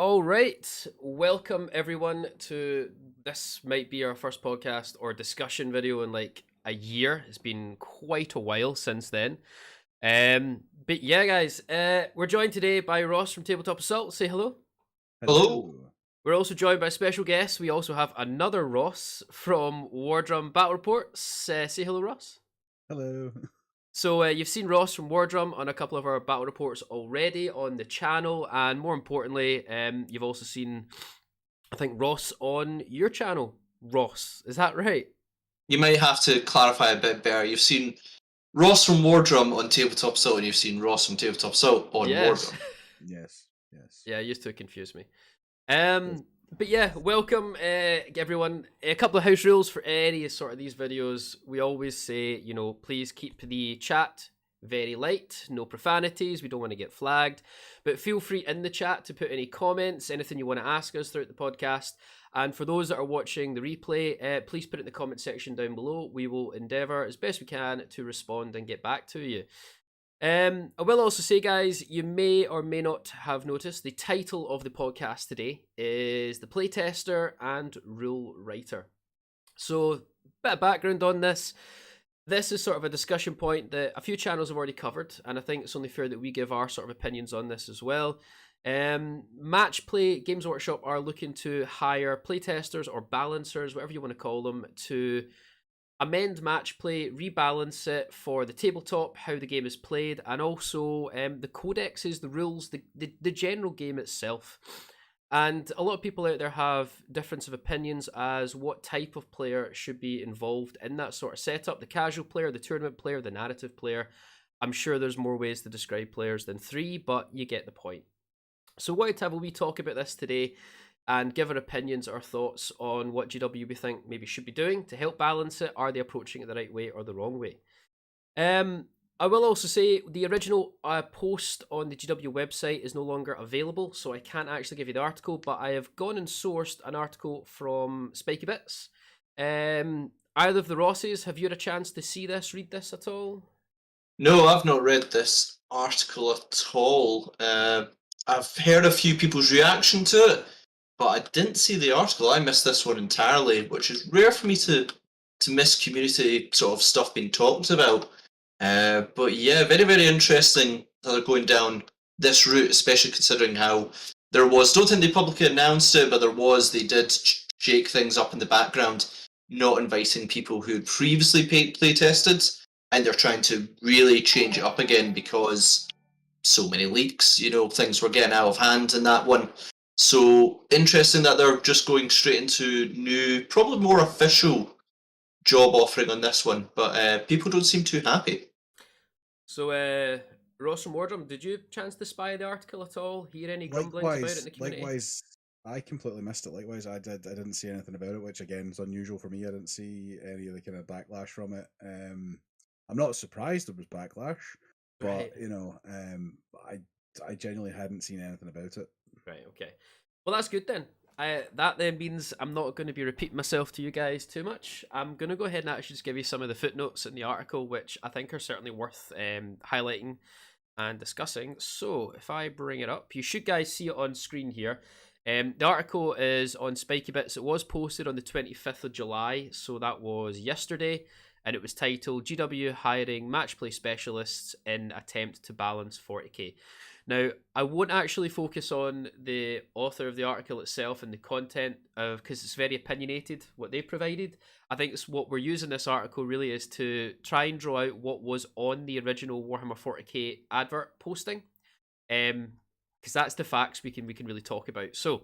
All right, welcome everyone to this might be our first podcast or discussion video in like a year. It's been quite a while since then. But yeah, guys, we're joined today by Ross from Tabletop Assault. Say hello. Hello. Hello. We're also joined by a special guest. We also have another Ross from Wardrum Battle Reports. Say hello, Ross. Hello. So you've seen Ross from Wardrum on a couple of our battle reports already on the channel, and more importantly, you've also seen, I think, Ross on your channel. Ross, is that right? You might have to clarify a bit better. You've seen Ross from Wardrum on Tabletop Assault, and you've seen Ross from Tabletop Assault on Yes. Wardrum. Yes. Yeah, it used to confuse me. But yeah, welcome everyone. A couple of house rules for any sort of these videos. We always say, please keep the chat very light, no profanities. We don't want to get flagged, but feel free in the chat to put any comments, anything you want to ask us throughout the podcast. And for those that are watching the replay, please put it in the comment section down below. We will endeavour as best we can to respond and get back to you. I will also say, guys, you may or may not have noticed the title of the podcast today is The Playtester and Rule Writer. So, bit of background on this. This is sort of a discussion point that a few channels have already covered, and I think it's only fair that we give our sort of opinions on this as well. Match Play Games Workshop are looking to hire playtesters or balancers, whatever you want to call them, to amend match play, rebalance it for the tabletop, how the game is played, and also the codexes, the rules, the general game itself. And a lot of people out there have difference of opinions as what type of player should be involved in that sort of setup. The casual player, the tournament player, the narrative player. I'm sure there's more ways to describe players than three, but you get the point. So what will we talk about this today and give our opinions or thoughts on what GW we think maybe should be doing to help balance it. Are they approaching it the right way or the wrong way? I will also say the original post on the GW website is no longer available, so I can't actually give you the article, but I have gone and sourced an article from Spiky Bits. Either of the Rosses, have you had a chance to see this, read this at all? No, I've not read this article at all. I've heard a few people's reaction to it, but I didn't see the article. I missed this one entirely, which is rare for me to miss community sort of stuff being talked about. But yeah, very, very interesting that they're going down this route, especially considering how there was, don't think they publicly announced it, but they did shake things up in the background, not inviting people who had previously play tested, and they're trying to really change it up again because so many leaks, things were getting out of hand in that one. So interesting that they're just going straight into new, probably more official job offering on this one, but people don't seem too happy. So, Ross from Wardrum, did you chance to spy the article at all? Hear any grumblings about it in the community? Likewise, I completely missed it. Likewise, I didn't see anything about it, which again is unusual for me. I didn't see any of the kind of backlash from it. I'm not surprised there was backlash, but right. I genuinely hadn't seen anything about it. Right, okay. Well, that's good then. That then means I'm not going to be repeating myself to you guys too much. I'm going to go ahead and actually just give you some of the footnotes in the article, which I think are certainly worth highlighting and discussing. So if I bring it up, you should guys see it on screen here. The article is on Spiky Bits. It was posted on the 25th of July, so that was yesterday, and it was titled GW Hiring Match Play Specialists in Attempt to Balance 40k. Now, I won't actually focus on the author of the article itself and the content because it's very opinionated, what they provided. I think it's what we're using this article really is to try and draw out what was on the original Warhammer 40k advert posting. Because that's the facts we can really talk about. So,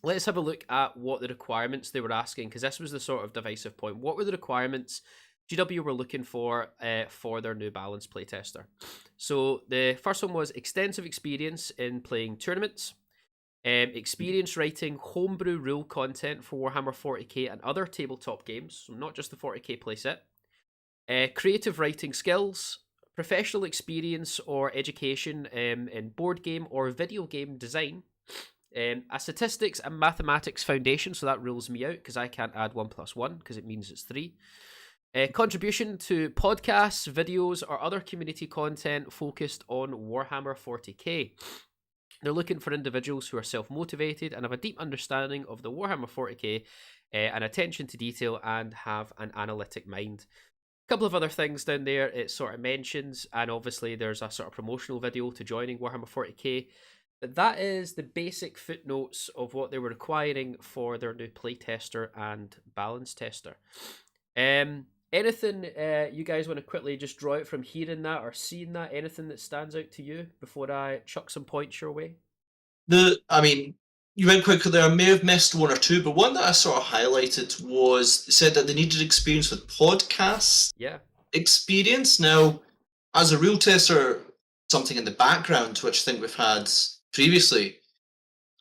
let's have a look at what the requirements they were asking, because this was the sort of divisive point. What were the requirements GW were looking for their new balance playtester? So the first one was extensive experience in playing tournaments, experience writing homebrew rule content for Warhammer 40k and other tabletop games, so not just the 40k playset, creative writing skills, professional experience or education in board game or video game design, a statistics and mathematics foundation, so that rules me out because I can't add 1 + 1 because it means it's 3. Contribution to podcasts, videos, or other community content focused on Warhammer 40k. They're looking for individuals who are self-motivated and have a deep understanding of the Warhammer 40k, and attention to detail, and have an analytic mind. A couple of other things down there it sort of mentions, and obviously there's a sort of promotional video to joining Warhammer 40k. But that is the basic footnotes of what they were requiring for their new playtester and balance tester. Anything you guys want to quickly just draw out from hearing that or seeing that? Anything that stands out to you before I chuck some points your way? I mean, you went quickly there. I may have missed one or two, but one that I sort of highlighted was said that they needed experience with podcasts. Yeah. Experience. Now, as a real tester, something in the background, which I think we've had previously,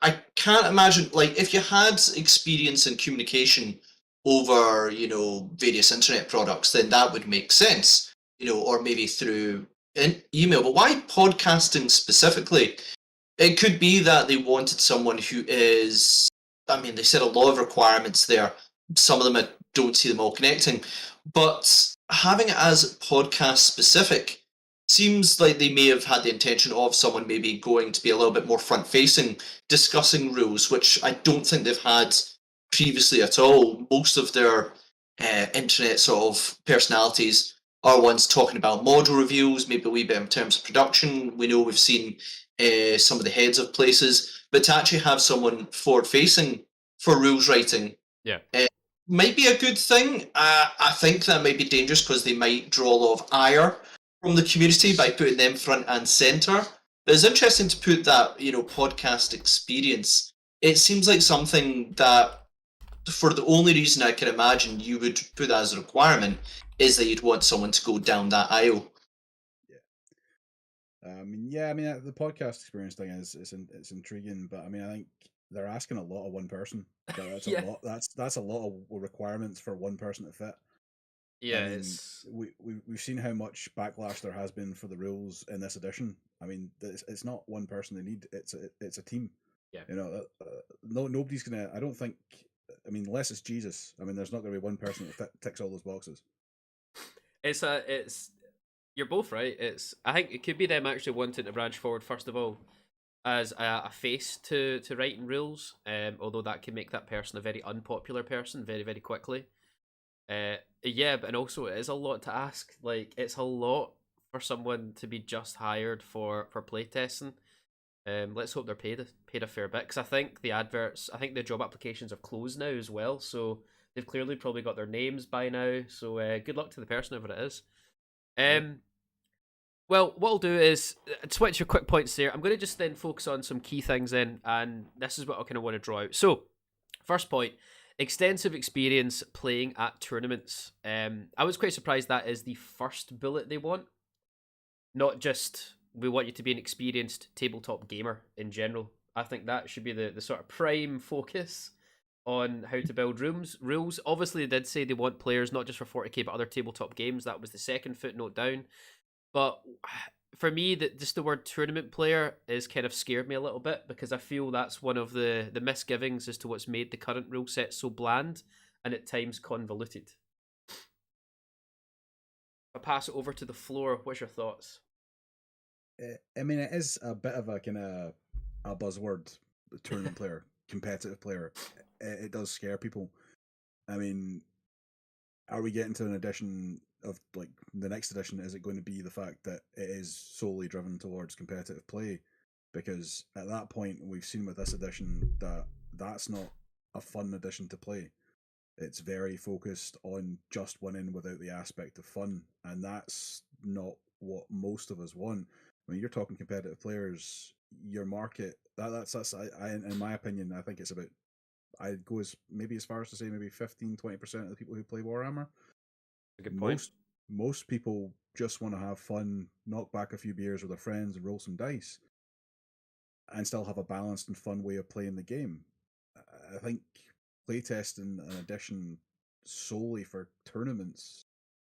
I can't imagine, like, if you had experience in communication over, various internet products, then that would make sense, or maybe through email. But why podcasting specifically? It could be that they wanted someone who is, they said a lot of requirements there. Some of them I don't see them all connecting. But having it as podcast specific seems like they may have had the intention of someone maybe going to be a little bit more front facing, discussing rules, which I don't think they've had previously at all. Most of their internet sort of personalities are ones talking about model reviews, maybe a wee bit in terms of production. We know we've seen some of the heads of places, but to actually have someone forward facing for rules writing, Yeah. might be a good thing. I think that might be dangerous because they might draw a lot of ire from the community by putting them front and center. But it's interesting to put that, podcast experience. It seems like something that, for the only reason I can imagine you would put that as a requirement, is that you'd want someone to go down that aisle. The podcast experience thing it's intriguing, but I think they're asking a lot of one person. That's Yeah. a lot. That's a lot of requirements for one person to fit. Yeah, we've seen how much backlash there has been for the rules in this edition. It's not one person they need; it's a team. Yeah. Nobody's gonna. I don't think. Unless it's Jesus. There's not gonna be one person that ticks all those boxes. it's you're both right. I think it could be them actually wanting to branch forward first of all as a face to writing rules. Although that can make that person a very unpopular person very, very quickly. And also it is a lot to ask. Like, it's a lot for someone to be just hired for playtesting. Let's hope they're paid a fair bit, because I think the job applications have closed now as well. So they've clearly probably got their names by now. So good luck to the person, whoever it is. Well, what I'll do is switch your quick points there. I'm going to just then focus on some key things then, and this is what I kind of want to draw out. So, first point, extensive experience playing at tournaments. I was quite surprised that is the first bullet they want. Not just, we want you to be an experienced tabletop gamer in general. I think that should be the sort of prime focus on how to build rules. Obviously, they did say they want players not just for 40k but other tabletop games. That was the second footnote down. But for me, just the word tournament player is kind of scared me a little bit, because I feel that's one of the misgivings as to what's made the current rule set so bland and at times convoluted. I'll pass it over to the floor. What's your thoughts? It is a bit of a kind of a buzzword, tournament player, competitive player. It does scare people. Are we getting to an edition of, like, the next edition? Is it going to be the fact that it is solely driven towards competitive play? Because at that point, we've seen with this edition that that's not a fun edition to play. It's very focused on just winning without the aspect of fun, and that's not what most of us want. When you're talking competitive players, your market, that's in my opinion, I think it's about, I'd go as far as to say maybe 15-20% of the people who play Warhammer. A good point. Most people just want to have fun, knock back a few beers with their friends and roll some dice, and still have a balanced and fun way of playing the game. I think playtesting an edition solely for tournaments,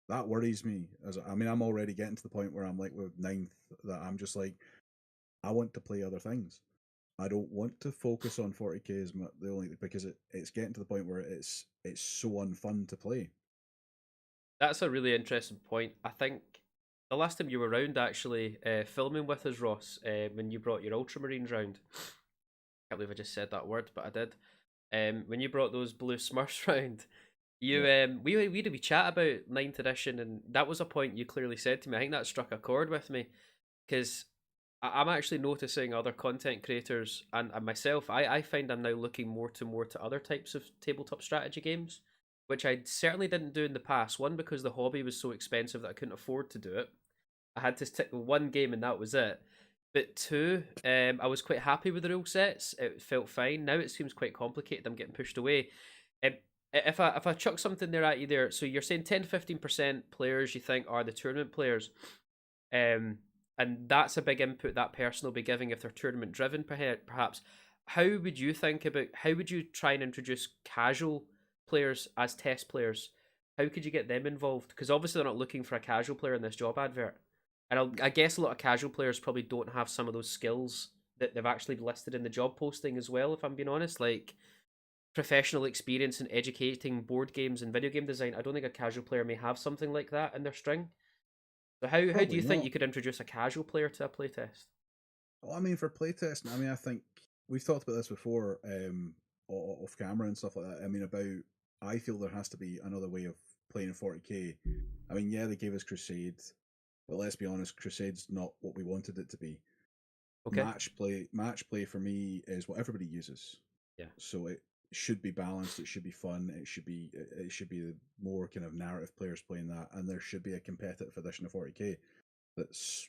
that worries me. I'm already getting to the point where I'm like with 9th, that I'm just like, I want to play other things. I don't want to focus on 40k as much, because it's getting to the point where it's so unfun to play. That's a really interesting point. I think, the last time you were around, actually, filming with us, Ross, when you brought your Ultramarines round. Can't believe I just said that word, but I did. When you brought those blue Smurfs round, you we had a wee chat about 9th edition, and that was a point you clearly said to me. I think that struck a chord with me, because I'm actually noticing other content creators and myself. I find I'm now looking more to other types of tabletop strategy games, which I certainly didn't do in the past. One, because the hobby was so expensive that I couldn't afford to do it. I had to stick with one game and that was it. But two, I was quite happy with the rule sets. It felt fine. Now it seems quite complicated. I'm getting pushed away. Um, if I chuck something there at you there, so you're saying 10-15% players you think are the tournament players, and that's a big input that person will be giving if they're tournament driven, perhaps. How would you think about? How would you try and introduce casual players as test players? How could you get them involved? Because obviously they're not looking for a casual player in this job advert. And I guess a lot of casual players probably don't have some of those skills that they've actually listed in the job posting as well, if I'm being honest. Like professional experience in educating board games and video game design. I don't think a casual player may have something like that in their string. So how do Probably you think not. you could introduce a casual player to a playtest? Well, I mean, for playtesting, I mean, I think we've talked about this before, off camera and stuff like that. I mean, I feel there has to be another way of playing 40k. I mean, yeah, they gave us Crusade, but let's be honest, Crusade's not what we wanted it to be. Okay. Match play for me is what everybody uses. Yeah. So it should be balanced. It should be fun. It should be more kind of narrative players playing that, and there should be a competitive edition of 40k that's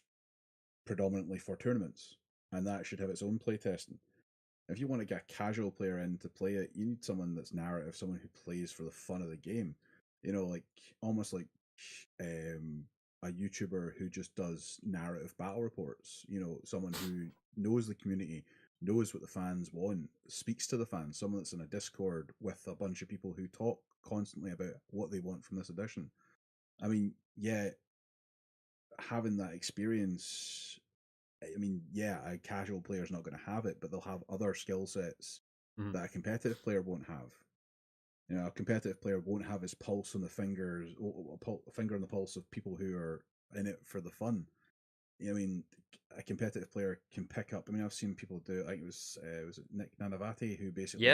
predominantly for tournaments, and that should have its own play testing. If you want to get a casual player in to play it, you need someone that's narrative, someone who plays for the fun of the game. You know, like almost like a YouTuber who just does narrative battle reports. You know, someone who knows the community, knows what the fans want, speaks to the fans. Someone that's in a Discord with a bunch of people who talk constantly about what they want from this edition. I mean, yeah, having that experience, I mean, yeah, a casual player's not going to have it, but they'll have other skill sets that a competitive player won't have. You know, a competitive player won't have his pulse on the fingers, finger on the pulse of people who are in it for the fun. I mean, a competitive player can pick up. I mean, I've seen people do it. I think it was it Nick Nanavati who basically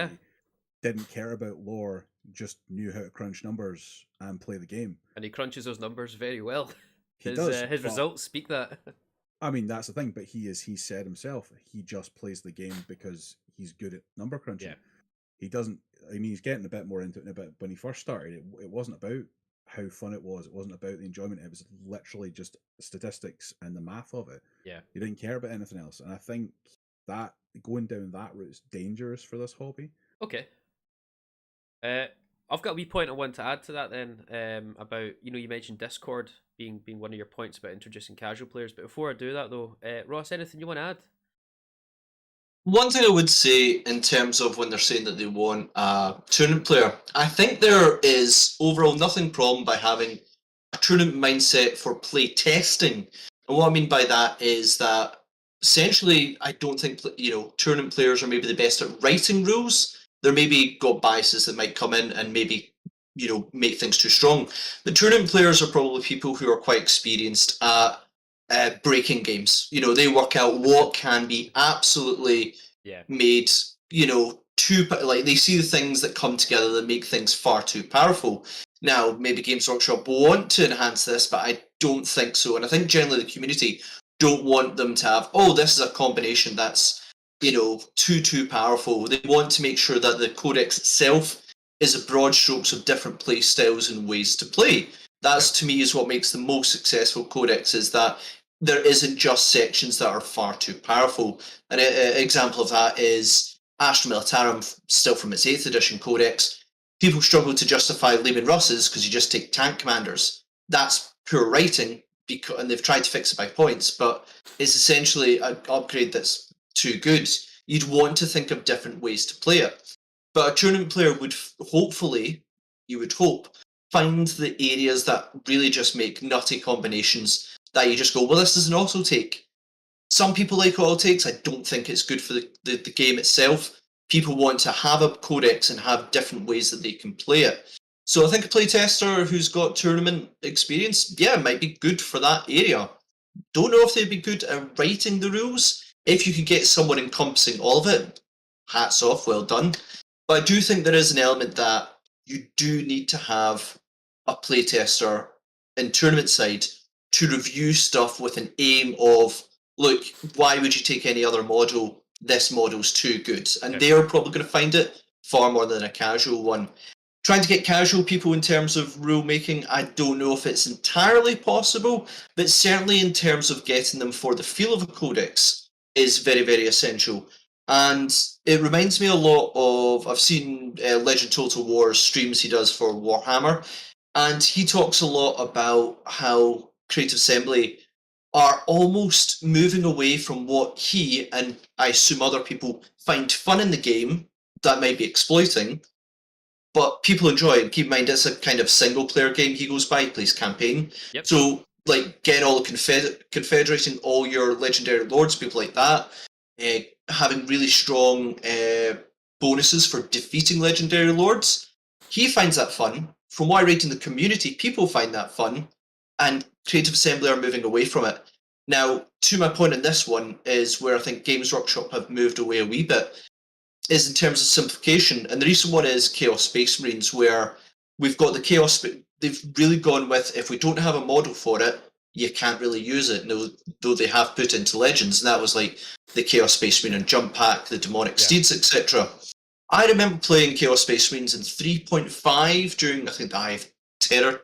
didn't care about lore, just knew how to crunch numbers and play the game. And he crunches those numbers very well. He does. His results speak that. I mean, that's the thing, but he said himself, he just plays the game because he's good at number crunching. Yeah. He doesn't, I mean, he's getting a bit more into it in a bit. When he first started, it wasn't about how fun it was. It wasn't about the enjoyment. It was literally just statistics and the math of it. Yeah. He didn't care about anything else. And I think that going down that route is dangerous for this hobby. Okay. I've got a wee point I want to add to that then, about, you know, you mentioned Discord being one of your points about introducing casual players, but before I do that though, Ross, anything you want to add? One thing I would say in terms of when they're saying that they want a tournament player, I think there is overall nothing problem by having a tournament mindset for play testing. And what I mean by that is that essentially I don't think, you know, tournament players are maybe the best at writing rules. They're maybe got biases that might come in and maybe, you know, make things too strong. The tournament players are probably people who are quite experienced at breaking games. You know, they work out what can be absolutely made, you know, too, like they see the things that come together that make things far too powerful. Now, maybe Games Workshop want to enhance this, but I don't think so. And I think generally the community don't want them to have, oh, this is a combination that's, you know, too powerful. They want to make sure that the codex itself is a broad strokes of different play styles and ways to play. That's, to me, is what makes the most successful codex, is that there isn't just sections that are far too powerful. An example of that is Astra Militarum, still from its 8th edition codex. People struggle to justify Lehman Russes because you just take tank commanders. That's poor writing, and they've tried to fix it by points, but it's essentially an upgrade that's too good. You'd want to think of different ways to play it. But a tournament player would hopefully, you would hope, find the areas that really just make nutty combinations that you just go, well, this is an auto take. Some people like auto takes. I don't think it's good for the game itself. People want to have a codex and have different ways that they can play it. So I think a playtester who's got tournament experience, yeah, might be good for that area. Don't know if they'd be good at writing the rules. If you could get someone encompassing all of it, hats off, well done. But I do think there is an element that you do need to have a playtester in tournament side to review stuff with an aim of, look, why would you take any other model? This model's too good. And Okay. they're probably going to find it far more than a casual one. Trying to get casual people in terms of rule making, I don't know if it's entirely possible, but certainly in terms of getting them for the feel of a codex is very, very essential. And it reminds me a lot of, I've seen Legend Total War's streams he does for Warhammer, and he talks a lot about how Creative Assembly are almost moving away from what he, and I assume other people, find fun in the game that might be exploiting, but people enjoy it. Keep in mind, it's a kind of single player game he goes by, he plays campaign. Yep. So, like, getting all confederating all your legendary lords, people like that, having really strong bonuses for defeating legendary lords, he finds that fun. From what I read in the community, people find that fun, and Creative Assembly are moving away from it. Now, to my point in this one is where I think Games Workshop have moved away a wee bit, is in terms of simplification. And the recent one is Chaos Space Marines, where we've got the Chaos. They've really gone with, if we don't have a model for it, you can't really use it. Though they have put into Legends, and that was like the Chaos Space Marine and Jump Pack, the Demonic Steeds, etc. I remember playing Chaos Space Marines in 3.5 during, I think, the Hive Terror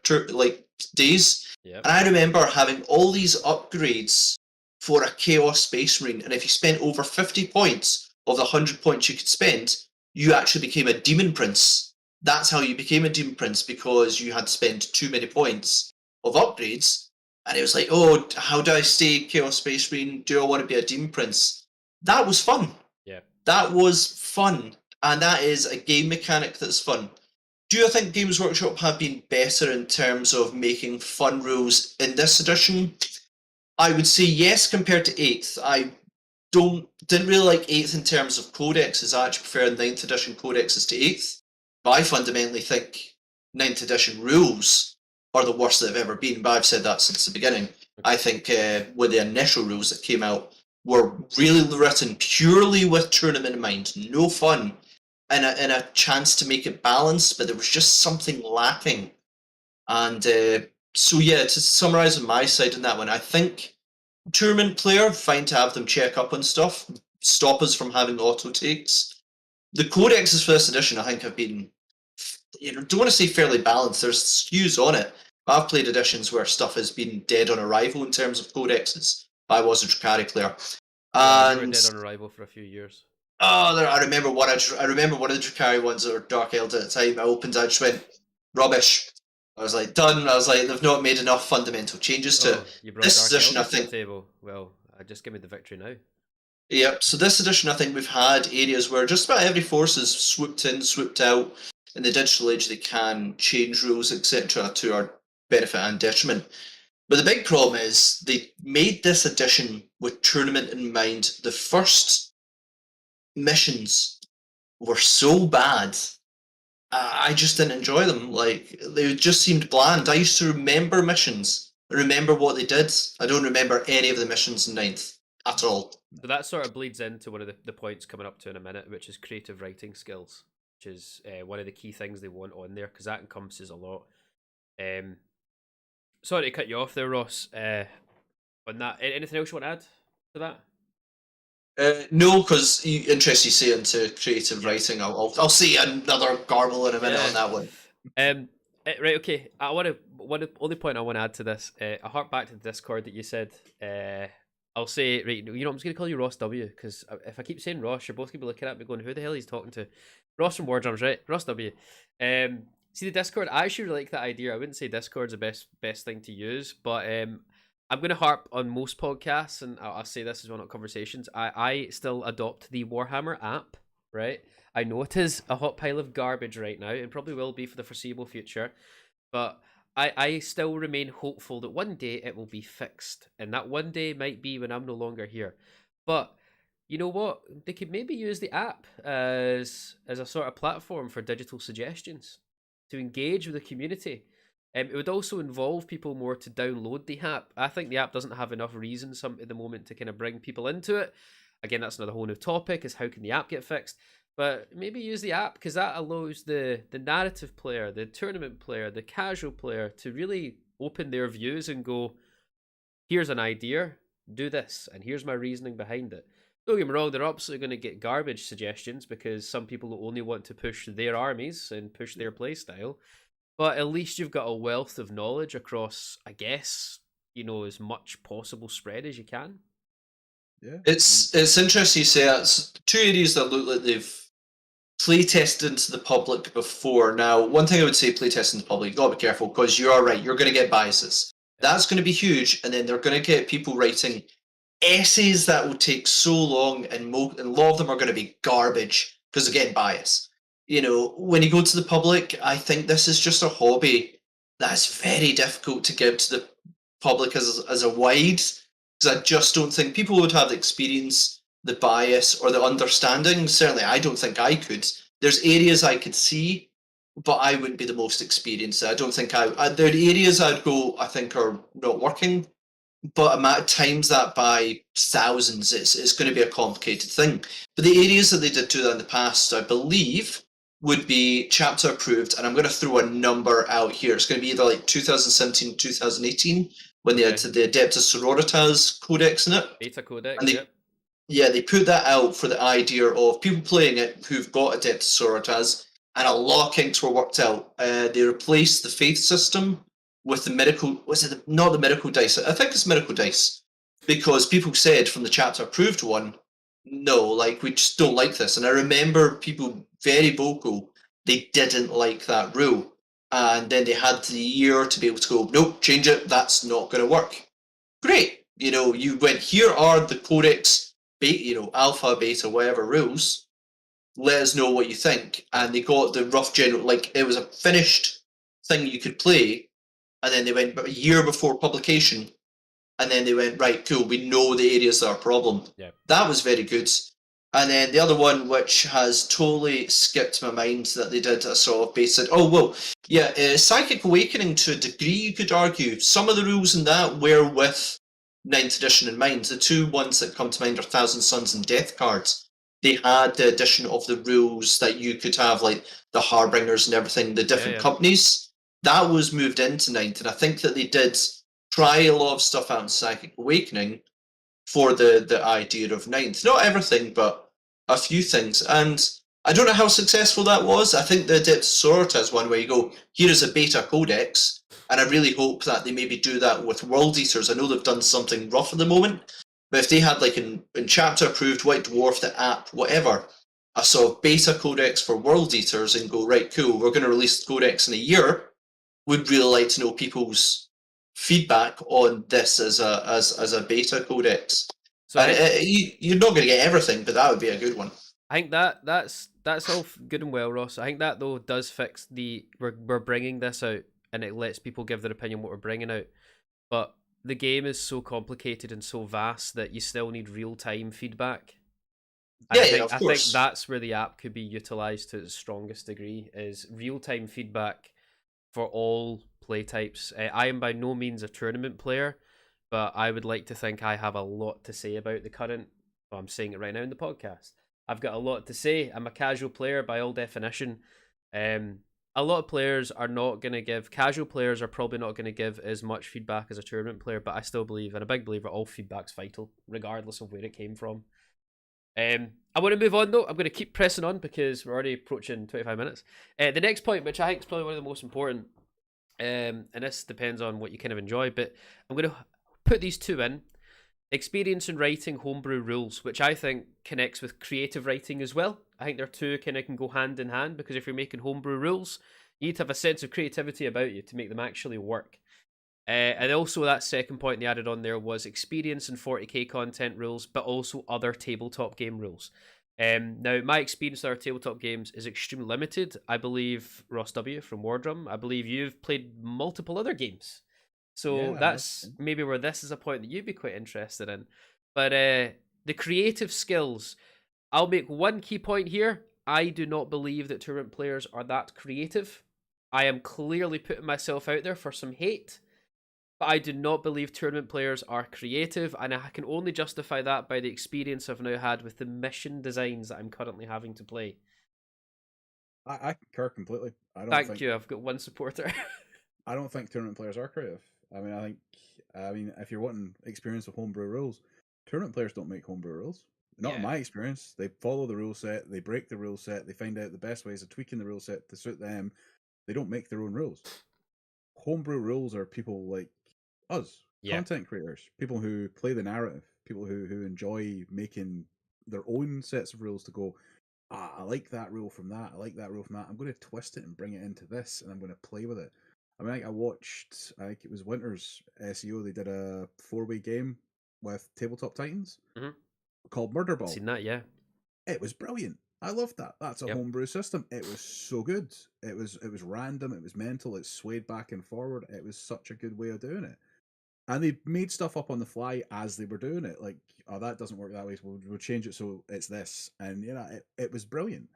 days. Yep. And I remember having all these upgrades for a Chaos Space Marine, and if you spent over 50 points of the 100 points you could spend, you actually became a Demon Prince. That's how you became a Demon Prince, because you had spent too many points of upgrades. And it was like, oh, how do I stay Chaos Space Marine? Do I want to be a Demon Prince? That was fun. Yeah. That was fun. And that is a game mechanic that's fun. Do I think Games Workshop have been better in terms of making fun rules in this edition? I would say yes compared to 8th. I didn't really like 8th in terms of codexes. I actually prefer 9th edition codexes to 8th. But I fundamentally think 9th edition rules are the worst that they've ever been. But I've said that since the beginning. I think with the initial rules that came out were really written purely with tournament in mind. No fun. And a chance to make it balanced, but there was just something lacking. And so yeah, to summarise on my side on that one, I think tournament player, fine to have them check up on stuff, stop us from having auto takes. The codexes for this edition, I think, have been, don't want to say fairly balanced. There's skews on it. I've played editions where stuff has been dead on arrival in terms of codexes. I was a Drukhari player, They were and dead on arrival for a few years. I remember one of the Drukhari ones that were Dark Elder at the time. I opened, I just went rubbish. I was like done. I was like, they've not made enough fundamental changes to it. You brought This Dark edition, I Eldar to the think. table. Well, just give me the victory now. Yep. So this edition, I think we've had areas where just about every force is swooped in, swooped out. In the digital age, they can change rules, etc., to our benefit and detriment. But the big problem is they made this edition with tournament in mind. The first missions were so bad. I just didn't enjoy them. Like, they just seemed bland. I used to remember missions. I remember what they did. I don't remember any of the missions in 9th at all. So that sort of bleeds into one of the points coming up to in a minute, which is creative writing skills, which is one of the key things they want on there, because that encompasses a lot. Sorry to cut you off there, Ross. On that, anything else you want to add to that? No, because interested you say into creative writing. I'll see another garble in a minute on that one. Right, okay. Only point I want to add to this. I hark back to the Discord that you said. I'll say, right, I'm just going to call you Ross W, because if I keep saying Ross, you're both going to be looking at me going, who the hell he's talking to? Ross from War Drums, right? Ross W. See, the Discord, I actually really like that idea. I wouldn't say Discord's the best thing to use, but I'm going to harp on most podcasts, and I'll say this as one of conversations. I still adopt the Warhammer app, right? I know it is a hot pile of garbage right now, and probably will be for the foreseeable future, but I still remain hopeful that one day it will be fixed, and that one day might be when I'm no longer here. But you know what? They could maybe use the app as a sort of platform for digital suggestions. to engage with the community. It would also involve people more to download the app. I think the app doesn't have enough reason at the moment to kind of bring people into it. Again, that's another whole new topic, is how can the app get fixed? But maybe use the app, because that allows the narrative player, the tournament player, the casual player to really open their views and go, here's an idea, do this, and here's my reasoning behind it. Don't get me wrong, they're absolutely going to get garbage suggestions, because some people only want to push their armies and push their playstyle. But at least you've got a wealth of knowledge across, I guess, as much possible spread as you can. Yeah. It's interesting you say that. It's two areas that look like they've playtested into the public before. Now, one thing I would say, playtesting the public, you've got to be careful, because you are right, you're going to get biases. That's going to be huge, and then they're going to get people writing essays that will take so long, and a lot of them are going to be garbage because they're getting bias. When you go to the public, I think this is just a hobby that's very difficult to give to the public as a wide, because I just don't think people would have the experience, the bias, or the understanding. Certainly, I don't think I could. There's areas I could see, but I wouldn't be the most experienced. I don't think there are areas I'd go, I think, are not working, but times that by thousands, it's going to be a complicated thing. But the areas that they did do that in the past, I believe, would be chapter approved, and I'm going to throw a number out here. It's going to be either like 2017, 2018, when they had the Adeptus Sororitas Codex in it. Beta Codex, and they put that out for the idea of people playing it who've got Adeptus Sororitas, and a lot of kinks were worked out. They replaced the faith system with the medical, not the medical dice? I think it's medical dice, because people said from the chapter approved one, no, we just don't like this. And I remember people very vocal, they didn't like that rule. And then they had the year to be able to go, nope, change it, that's not going to work. Great. You went, here are the codex, alpha, beta, whatever rules. Let us know what you think. And they got the rough general, it was a finished thing you could play. And then they went a year before publication, and then they went, right, cool, we know the areas that are a problem. Yeah. That was very good. And then the other one, which has totally skipped my mind, that they did a sort of basic, Psychic Awakening, to a degree, you could argue. Some of the rules in that were with 9th edition in mind. The two ones that come to mind are Thousand Suns and Death cards. They had the addition of the rules that you could have, like the Harbingers and everything, the different companies. That was moved into 9th, and I think that they did try a lot of stuff out in Psychic Awakening for the idea of 9th. Not everything, but a few things. And I don't know how successful that was. I think the Adeptus Sororitas one, where you go, here is a beta codex, and I really hope that they maybe do that with World Eaters. I know they've done something rough at the moment, but if they had, in chapter approved, White Dwarf, the app, whatever, a sort of beta codex for World Eaters, and go, right, cool, we're going to release the codex in a year, would really like to know people's feedback on this as a beta codex. So you're not going to get everything, but that would be a good one. I think that's all good and well, Ross. I think that though does fix we're bringing this out, and it lets people give their opinion what we're bringing out. But the game is so complicated and so vast that you still need real time feedback. Of course. I think that's where the app could be utilized to its strongest degree, is real time feedback for all play types. I am by no means a tournament player, but I would like to think I have a lot to say about the current. Well, I'm saying it right now in the podcast. I've got a lot to say. I'm a casual player by all definition. A lot of players are not going to give, casual players are probably not going to give as much feedback as a tournament player, but I still believe, and a big believer, all feedback's vital, regardless of where it came from. I want to move on though. I'm going to keep pressing on because we're already approaching 25 minutes. The next point, which I think is probably one of the most important, and this depends on what you kind of enjoy, but I'm going to put these two in. Experience in writing homebrew rules, which I think connects with creative writing as well. I think they're two kind of can go hand in hand, because if you're making homebrew rules, you need to have a sense of creativity about you to make them actually work. And also that second point they added on there was experience in 40k content rules, but also other tabletop game rules. Now, my experience with our tabletop games is extremely limited. I believe Ross W. from Wardrum, I believe you've played multiple other games. So that's maybe where this is a point that you'd be quite interested in. But the creative skills, I'll make one key point here. I do not believe that tournament players are that creative. I am clearly putting myself out there for some hate, but I do not believe tournament players are creative, and I can only justify that by the experience I've now had with the mission designs that I'm currently having to play. I concur completely. Thank you, I've got one supporter. I don't think tournament players are creative. I mean, if you're wanting experience with homebrew rules, tournament players don't make homebrew rules. Not in Yeah. my experience. They follow the rule set, they break the rule set, they find out the best ways of tweaking the rule set to suit them. They don't make their own rules. Homebrew rules are people like us, Yeah. content creators, people who play the narrative, people who enjoy making their own sets of rules to go, I like that rule from that, I like that rule from that. I'm going to twist it and bring it into this, and I'm going to play with it. I mean, I watched, I think it was Winter's SEO, they did a 4-way game with Tabletop Titans called Murder Ball. Seen that, yeah. It was brilliant. I loved that. That's a Yep. homebrew system. It was so good. It was random. It was mental. It swayed back and forward. It was such a good way of doing it. And they made stuff up on the fly as they were doing it. Like, oh, that doesn't work that way. So we'll change it so it's this. And you know, it was brilliant.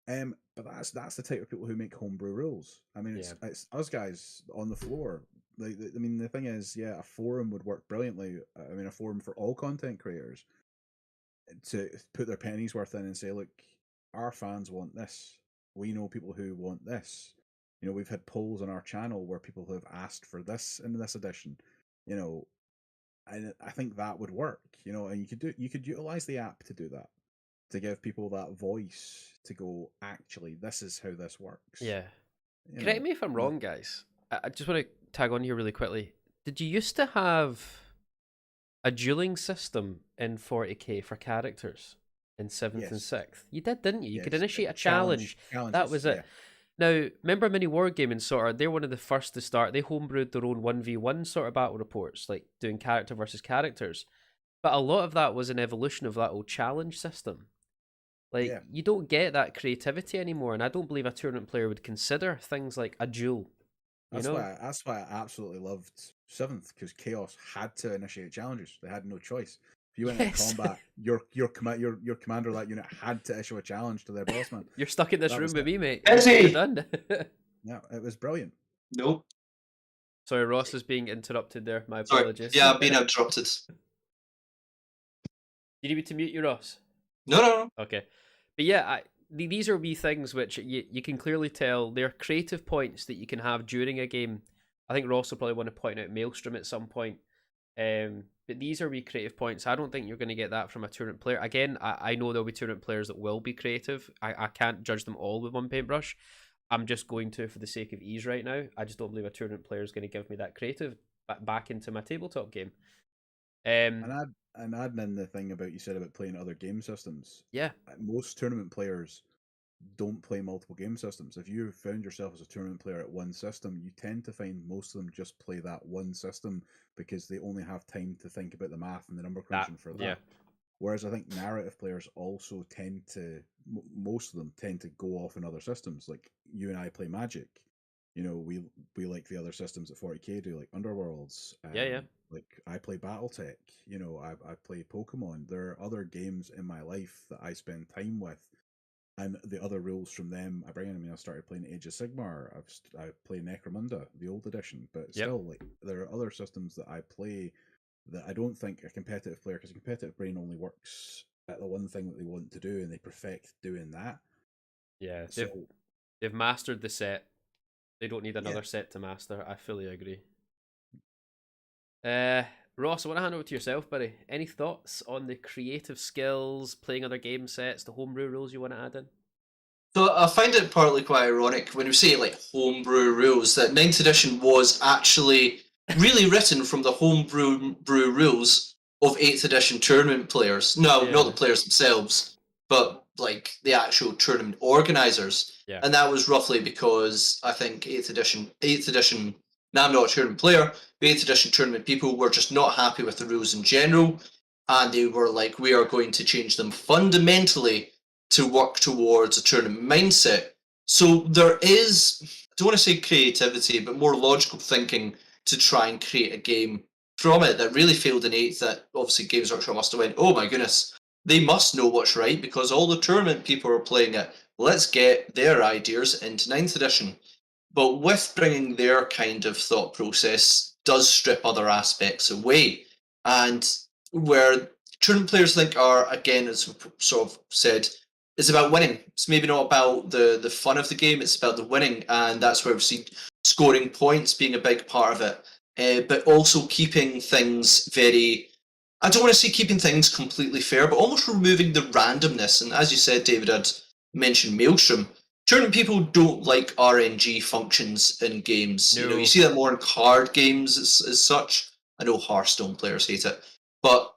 But that's the type of people who make homebrew rules. I mean, it's us guys on the floor. Like, I mean, the thing is, yeah, a forum would work brilliantly. I mean, a forum for all content creators to put their pennies worth in and say, look, our fans want this. We know people who want this. You know, we've had polls on our channel where people have asked for this in this edition. You know, and I think that would work. You know, and you could utilize the app to do that, to give people that voice to go, actually, this is how this works. Yeah. You Correct know, me if I'm wrong, guys. I just want to tag on here really quickly. Did you used to have a dueling system in 40k for characters in 7th and 6th? You did, didn't you? You could initiate a challenge. That was it. Yeah. Now, remember Mini Wargaming sort of, they're one of the first to start. They homebrewed their own 1v1 sort of battle reports, like doing character versus characters. But a lot of that was an evolution of that old challenge system. Like, you don't get that creativity anymore, and I don't believe a tournament player would consider things like a duel. That's why I absolutely loved 7th, because Chaos had to initiate challenges. They had no choice. If you went into combat, your commander of that unit had to issue a challenge to their boss man. You're stuck in this room with me, mate. You're done. Yeah, it was brilliant. Nope. Sorry, Ross is being interrupted there. My apologies. Sorry. Yeah, I've been interrupted. You need me to mute you, Ross? No. Okay. But yeah, these are wee things which you can clearly tell they're creative points that you can have during a game. I think Ross will probably want to point out Maelstrom at some point. But these are wee creative points. I don't think you're going to get that from a tournament player. Again, I know there'll be tournament players that will be creative. I can't judge them all with one paintbrush. I'm just going to for the sake of ease right now. I just don't believe a tournament player is going to give me that creative back into my tabletop game. And adding in the thing about you said about playing other game systems. Yeah. Most tournament players don't play multiple game systems. If you found yourself as a tournament player at one system, you tend to find most of them just play that one system because they only have time to think about the math and the number crunching for that. Yeah. Whereas I think narrative players also tend to, most of them tend to go off in other systems. Like you and I play Magic. You know, we like the other systems that 40k do, like Underworlds. Yeah. Like I play BattleTech. You know, I play Pokemon. There are other games in my life that I spend time with, and the other rules from them I bring in. I mean, I started playing Age of Sigmar. I play Necromunda, the old edition, but still, like there are other systems that I play that I don't think a competitive player, because a competitive brain only works at the one thing that they want to do, and they perfect doing that. Yeah, they've mastered the set. They don't need another set to master. I fully agree. Ross, I want to hand over to yourself, buddy. Any thoughts on the creative skills, playing other game sets, the homebrew rules you want to add in? So I find it partly quite ironic when you say like homebrew rules that 9th edition was actually really written from the homebrew rules of 8th edition tournament players. No, not the players themselves, but like the actual tournament organizers. Yeah. And that was roughly because I think 8th edition, now I'm not a tournament player, but 8th edition tournament people were just not happy with the rules in general. And they were like, we are going to change them fundamentally to work towards a tournament mindset. So there is, I don't want to say creativity, but more logical thinking to try and create a game from it that really failed in 8th, that obviously Games Workshop must have went, oh my goodness, they must know what's right because all the tournament people are playing it. Let's get their ideas into 9th edition. but with bringing their kind of thought process does strip other aspects away. And where tournament players think are, again, as we sort of said, it's about winning. It's maybe not about the fun of the game, it's about the winning. And that's where we see scoring points being a big part of it. But also keeping things very, I don't want to say keeping things completely fair, but almost removing the randomness. And as you said, David, I'd mentioned Maelstrom. Certain people don't like RNG functions in games. You know, you No. see that more in card games as such. I know Hearthstone players hate it, but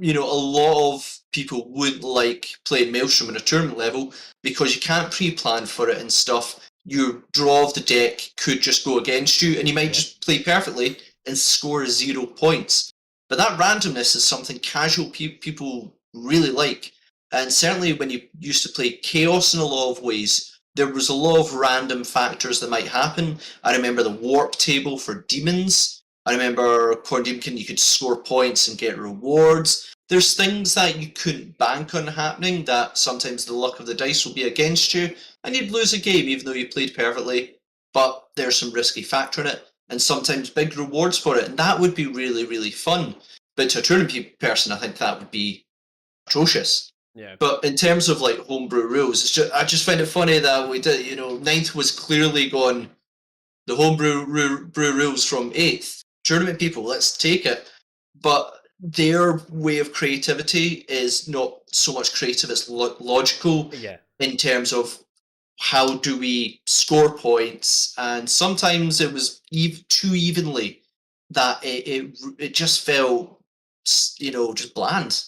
you know, a lot of people wouldn't like playing Maelstrom at a tournament level because you can't pre-plan for it and stuff. Your draw of the deck could just go against you, and you might just play perfectly and score 0 points. But that randomness is something casual people really like. And certainly when you used to play Chaos in a lot of ways, there was a lot of random factors that might happen. I remember the warp table for demons. I remember Corn Demonkin, you could score points and get rewards. There's things that you couldn't bank on happening, that sometimes the luck of the dice will be against you, and you'd lose a game even though you played perfectly. But there's some risky factor in it, and sometimes big rewards for it, and that would be really, really fun. But to a tournament person, I think that would be atrocious. Yeah. But in terms of like homebrew rules, I just find it funny that we did. You know, ninth was clearly gone. The homebrew brew rules from 8th. Tournament people, let's take it. But their way of creativity is not so much creative; it's logical Yeah. in terms of how do we score points. And sometimes it was too evenly that it just felt, you know, just bland.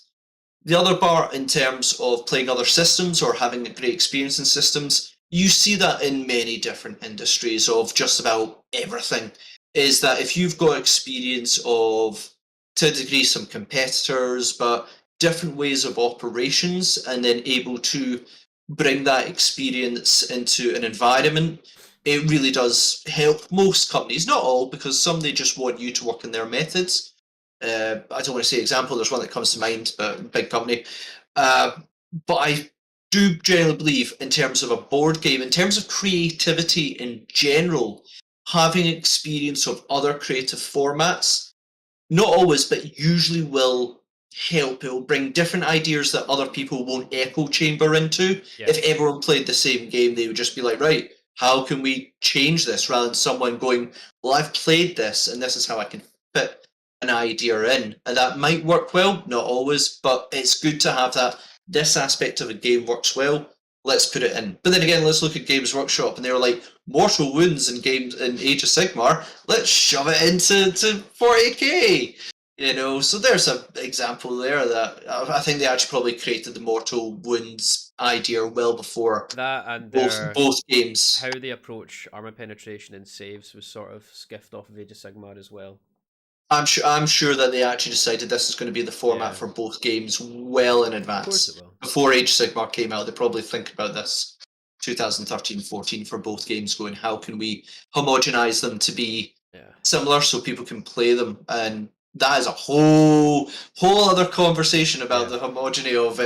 The other part, in terms of playing other systems or having a great experience in systems, you see that in many different industries of just about everything, is that if you've got experience of, to a degree, some competitors, but different ways of operations, and then able to bring that experience into an environment, it really does help most companies. Not all, because some they just want you to work in their methods. I don't want to say example, there's one that comes to mind, but big company. But I do generally believe, in terms of a board game, in terms of creativity in general, having experience of other creative formats, not always, but usually will help. It will bring different ideas that other people won't echo chamber into. Yeah. If everyone played the same game, they would just be like, right, how can we change this? Rather than someone going, well, I've played this and this is how I can fit an idea in. And that might work well, not always, but it's good to have that. This aspect of a game works well, let's put it in. But then again, let's look at Games Workshop, and they were like, mortal wounds in games in Age of Sigmar, let's shove it into 40k. You know, so there's an example there that I think they actually probably created the mortal wounds idea well before That and both games. how they approach armor penetration and saves was sort of skiffed off of Age of Sigmar as well. I'm sure that they actually decided this is going to be the format for both games well in advance. Of course it will. Before Age of Sigmar came out, they probably think about this 2013-14 for both games, going, how can we homogenize them to be similar so people can play them? And that is a whole other conversation about the homogeny of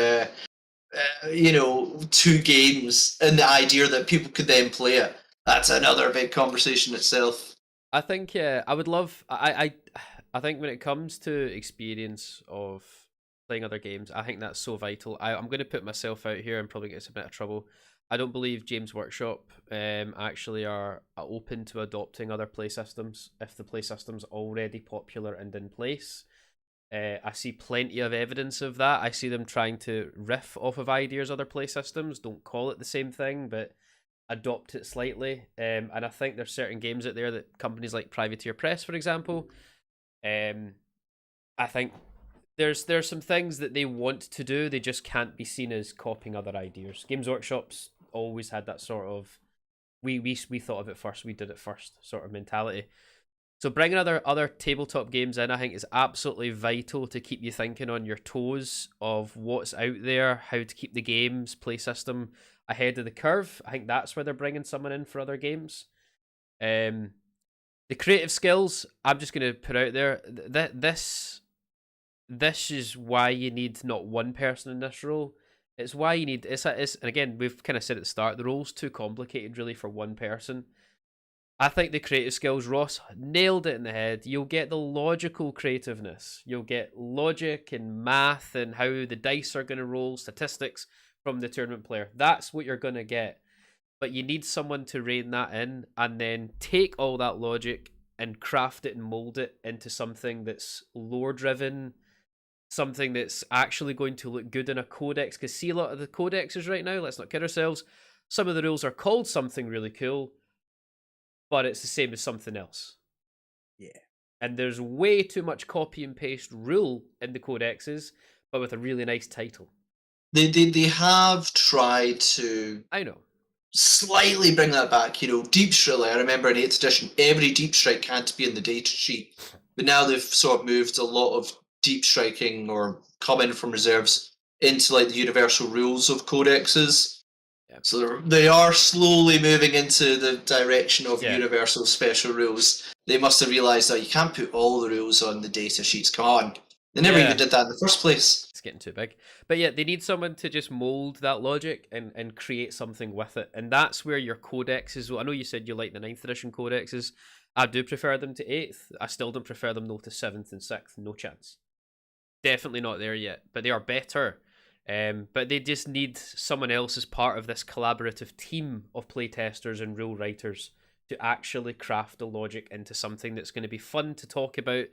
you know, two games and the idea that people could then play it. That's another big conversation itself. I think I would love. I think when it comes to experience of playing other games, I think that's so vital. I'm going to put myself out here and probably get us a bit of trouble. I don't believe James Workshop actually are open to adopting other play systems if the play system's already popular and in place. I see plenty of evidence of that. I see them trying to riff off of ideas other play systems. Don't call it the same thing, but adopt it slightly. And I think there's certain games out there that companies like Privateer Press, for example, I think there's some things that they want to do, they just can't be seen as copying other ideas. Games Workshop's always had that sort of we thought of it first, we did it first sort of mentality. So bringing other tabletop games in, I think, is absolutely vital to keep you thinking on your toes of what's out there, how to keep the game's play system ahead of the curve. I think that's where they're bringing someone in for other games. The creative skills, I'm just going to put out there, this is why you need not one person in this role. It's why you need, and again, we've kind of said at the start, the role's too complicated really for one person. I think the creative skills, Ross nailed it in the head. You'll get the logical creativeness. You'll get logic and math and how the dice are going to roll, statistics from the tournament player. That's what you're going to get. But you need someone to rein that in and then take all that logic and craft it and mold it into something that's lore driven, something that's actually going to look good in a codex. Because see a lot of the codexes right now, let's not kid ourselves, some of the rules are called something really cool, but it's the same as something else. Yeah. And there's way too much copy and paste rule in the codexes, but with a really nice title. They have tried to I know. slightly bring that back. Deep Strike, I remember in 8th edition, every Deep Strike had to be in the data sheet. But now they've sort of moved a lot of deep striking or coming from reserves into like the universal rules of codexes. Yeah. So they are slowly moving into the direction of universal special rules. They must have realised that you can't put all the rules on the data sheets. Come on. They never even did that in the first place. It's getting too big. But yeah, they need someone to just mould that logic and create something with it. And that's where your codexes... I know you said you like the 9th edition codexes. I do prefer them to 8th. I still don't prefer them though to 7th and 6th. No chance. Definitely not there yet. But they are better. But they just need someone else as part of this collaborative team of playtesters and rule writers to actually craft the logic into something that's going to be fun to talk about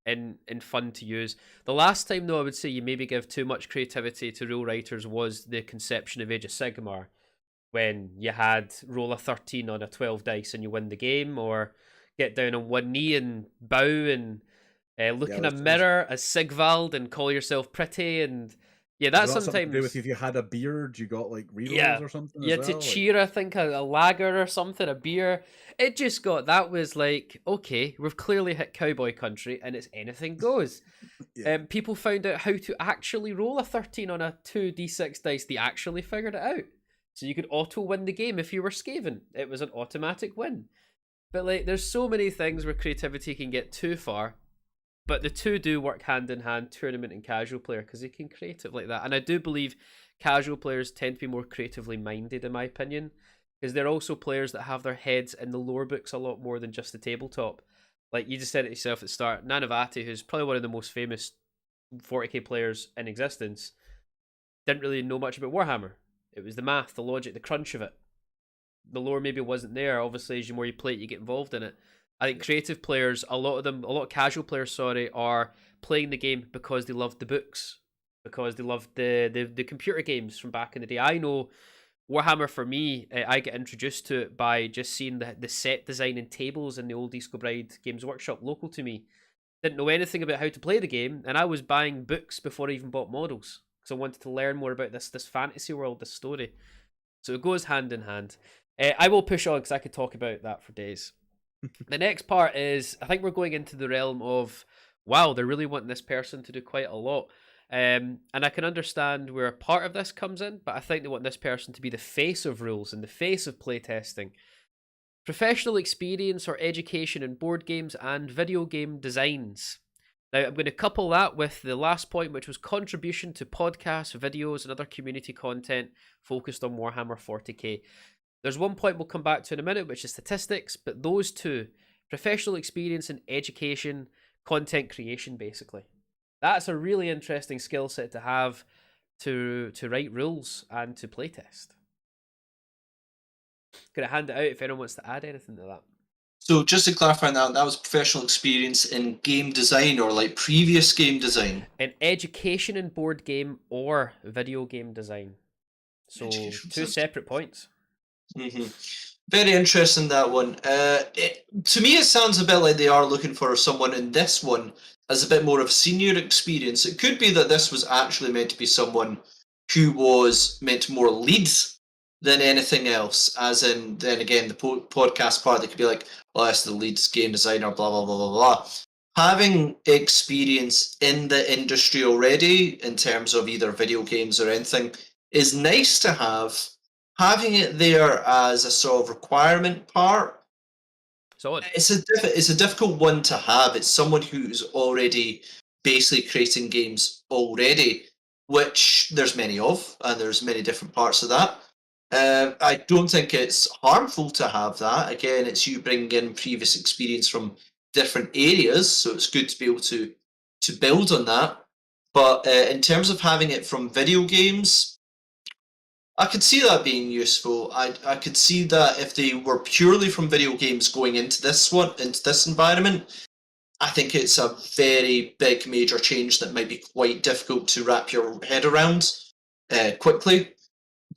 and fun to use. The last time, though, I would say you maybe give too much creativity to rule writers was the conception of Age of Sigmar, when you had roll a 13 on a 12 dice and you win the game, or get down on one knee and bow and look in a mirror as Sigvald and call yourself pretty. And yeah, that's sometimes something to do with if you had a beard, you got like rerolls or something. Yeah, to cheer, I think a lager or something, a beer. It just got, that was like, okay, we've clearly hit cowboy country and it's anything goes. People found out how to actually roll a 13 on a 2d6 dice. They actually figured it out. So you could auto win the game if you were Skaven. It was an automatic win. But like, there's so many things where creativity can get too far. But the two do work hand in hand, tournament and casual player, because they can creative like that. And I do believe casual players tend to be more creatively minded, in my opinion, because they're also players that have their heads in the lore books a lot more than just the tabletop. Like you just said it yourself at the start, Nanavati, who's probably one of the most famous 40k players in existence, didn't really know much about Warhammer. It was the math, the logic, the crunch of it. The lore maybe wasn't there. Obviously, as the more you play it, you get involved in it. I think creative players, a lot of casual players, are playing the game because they loved the books, because they loved the computer games from back in the day. I know Warhammer, for me, I get introduced to it by just seeing the set design and tables in the old Disco Bride Games Workshop local to me. Didn't know anything about how to play the game, and I was buying books before I even bought models, because I wanted to learn more about this fantasy world, this story. So it goes hand in hand. I will push on because I could talk about that for days. The next part is, I think we're going into the realm of, wow, they're really wanting this person to do quite a lot. And I can understand where a part of this comes in, but I think they want this person to be the face of rules and the face of playtesting. Professional experience or education in board games and video game designs. Now, I'm going to couple that with the last point, which was contribution to podcasts, videos, and other community content focused on Warhammer 40k. There's one point we'll come back to in a minute, which is statistics, but those two, professional experience in education, content creation, basically. That's a really interesting skill set to have to write rules and to playtest. Gonna hand it out if anyone wants to add anything to that. So just to clarify that was professional experience in game design or like previous game design? In education in board game or video game design. So two separate points. Mm-hmm. Very interesting, that one. To me, it sounds a bit like they are looking for someone in this one as a bit more of senior experience. It could be that this was actually meant to be someone who was meant to more lead than anything else, as in, then again, the podcast part, they could be like, oh, that's the lead game designer, blah, blah, blah, blah, blah. Having experience in the industry already, in terms of either video games or anything, is nice to have. Having it there as a sort of requirement part, it's a difficult one to have. It's someone who's already basically creating games already, which there's many of, and there's many different parts of that. I don't think it's harmful to have that. Again, it's you bringing in previous experience from different areas, so it's good to be able to build on that. But in terms of having it from video games, I could see that being useful. I could see that if they were purely from video games going into this environment, I think it's a very big major change that might be quite difficult to wrap your head around quickly.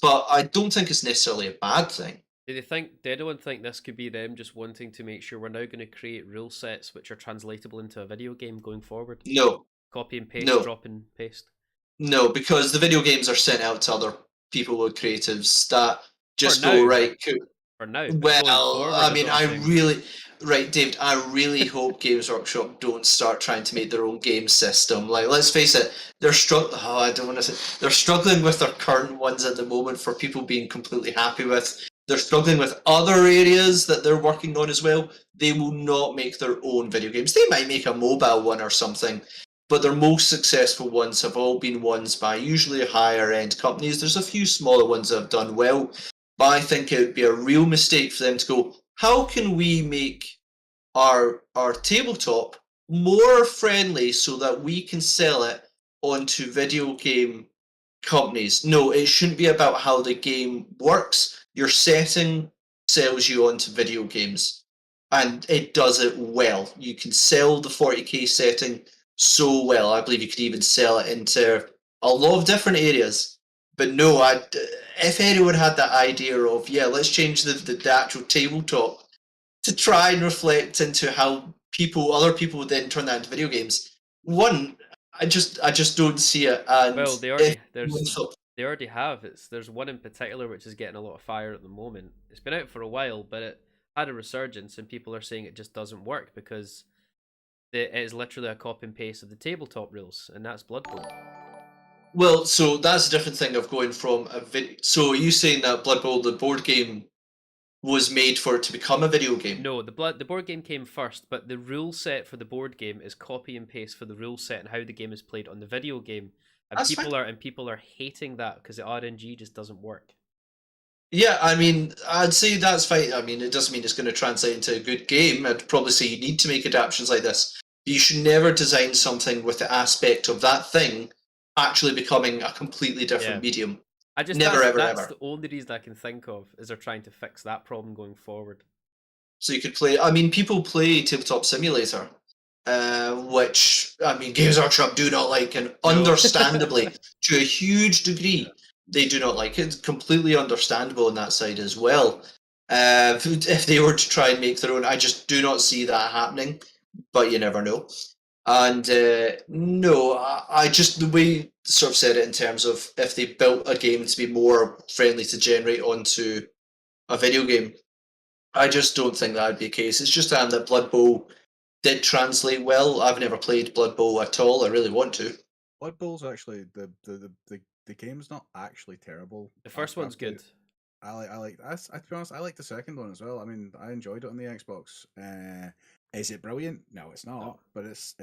But I don't think it's necessarily a bad thing. Did anyone think this could be them just wanting to make sure we're now going to create rule sets which are translatable into a video game going forward? No, Copy and paste, no, drop and paste. no, because the video games are sent out to other people with creatives that just For go, now. right, For now, but going well, forward, I is mean, what I'm saying. right, David, I really hope Games Workshop don't start trying to make their own game system. Like, let's face it, I don't want to say they're struggling with their current ones at the moment for people being completely happy with. They're struggling with other areas that they're working on as well. They will not make their own video games. They might make a mobile one or something, but their most successful ones have all been ones by usually higher end companies. There's a few smaller ones that have done well, but I think it would be a real mistake for them to go, how can we make our tabletop more friendly so that we can sell it onto video game companies? No, it shouldn't be about how the game works. Your setting sells you onto video games, and it does it well. You can sell the 40k setting so well. I believe you could even sell it into a lot of different areas. But no, if anyone had that idea of, yeah, let's change the actual tabletop to try and reflect into how other people would then turn that into video games. One, I just don't see it. And Well, if they already have. There's one in particular which is getting a lot of fire at the moment. It's been out for a while, but it had a resurgence, and people are saying it just doesn't work because it is literally a copy and paste of the tabletop rules, and that's Blood Bowl. well, so that's a different thing of going from a video. So are you saying that Blood Bowl, the board game, was made for it to become a video game? No, the board game came first, but the rule set for the board game is copy and paste for the rule set and how the game is played on the video game. And That's people are hating that because the RNG just doesn't work. Yeah, I mean, I'd say that's fine. I mean, it doesn't mean it's going to translate into a good game. I'd probably say you need to make adaptations like this. You should never design something with the aspect of that thing actually becoming a completely different medium. That's the only reason I can think of is they're trying to fix that problem going forward. So you could play. I mean, people play Tabletop Simulator, which I mean, Games Workshop do not like, and understandably, to a huge degree, they do not like it. It's completely understandable on that side as well. If they were to try and make their own, I just do not see that happening. But you never know. And no, I just the way you sort of said it in terms of if they built a game to be more friendly to generate onto a video game, I just don't think that would be the case. It's just that Blood Bowl did translate well. I've never played Blood Bowl at all. I really want to. Blood Bowl's actually the game's not actually terrible. The first one's good. I like. To be honest, I like the second one as well. I mean, I enjoyed it on the Xbox. Is it brilliant? No, it's not. No. But it's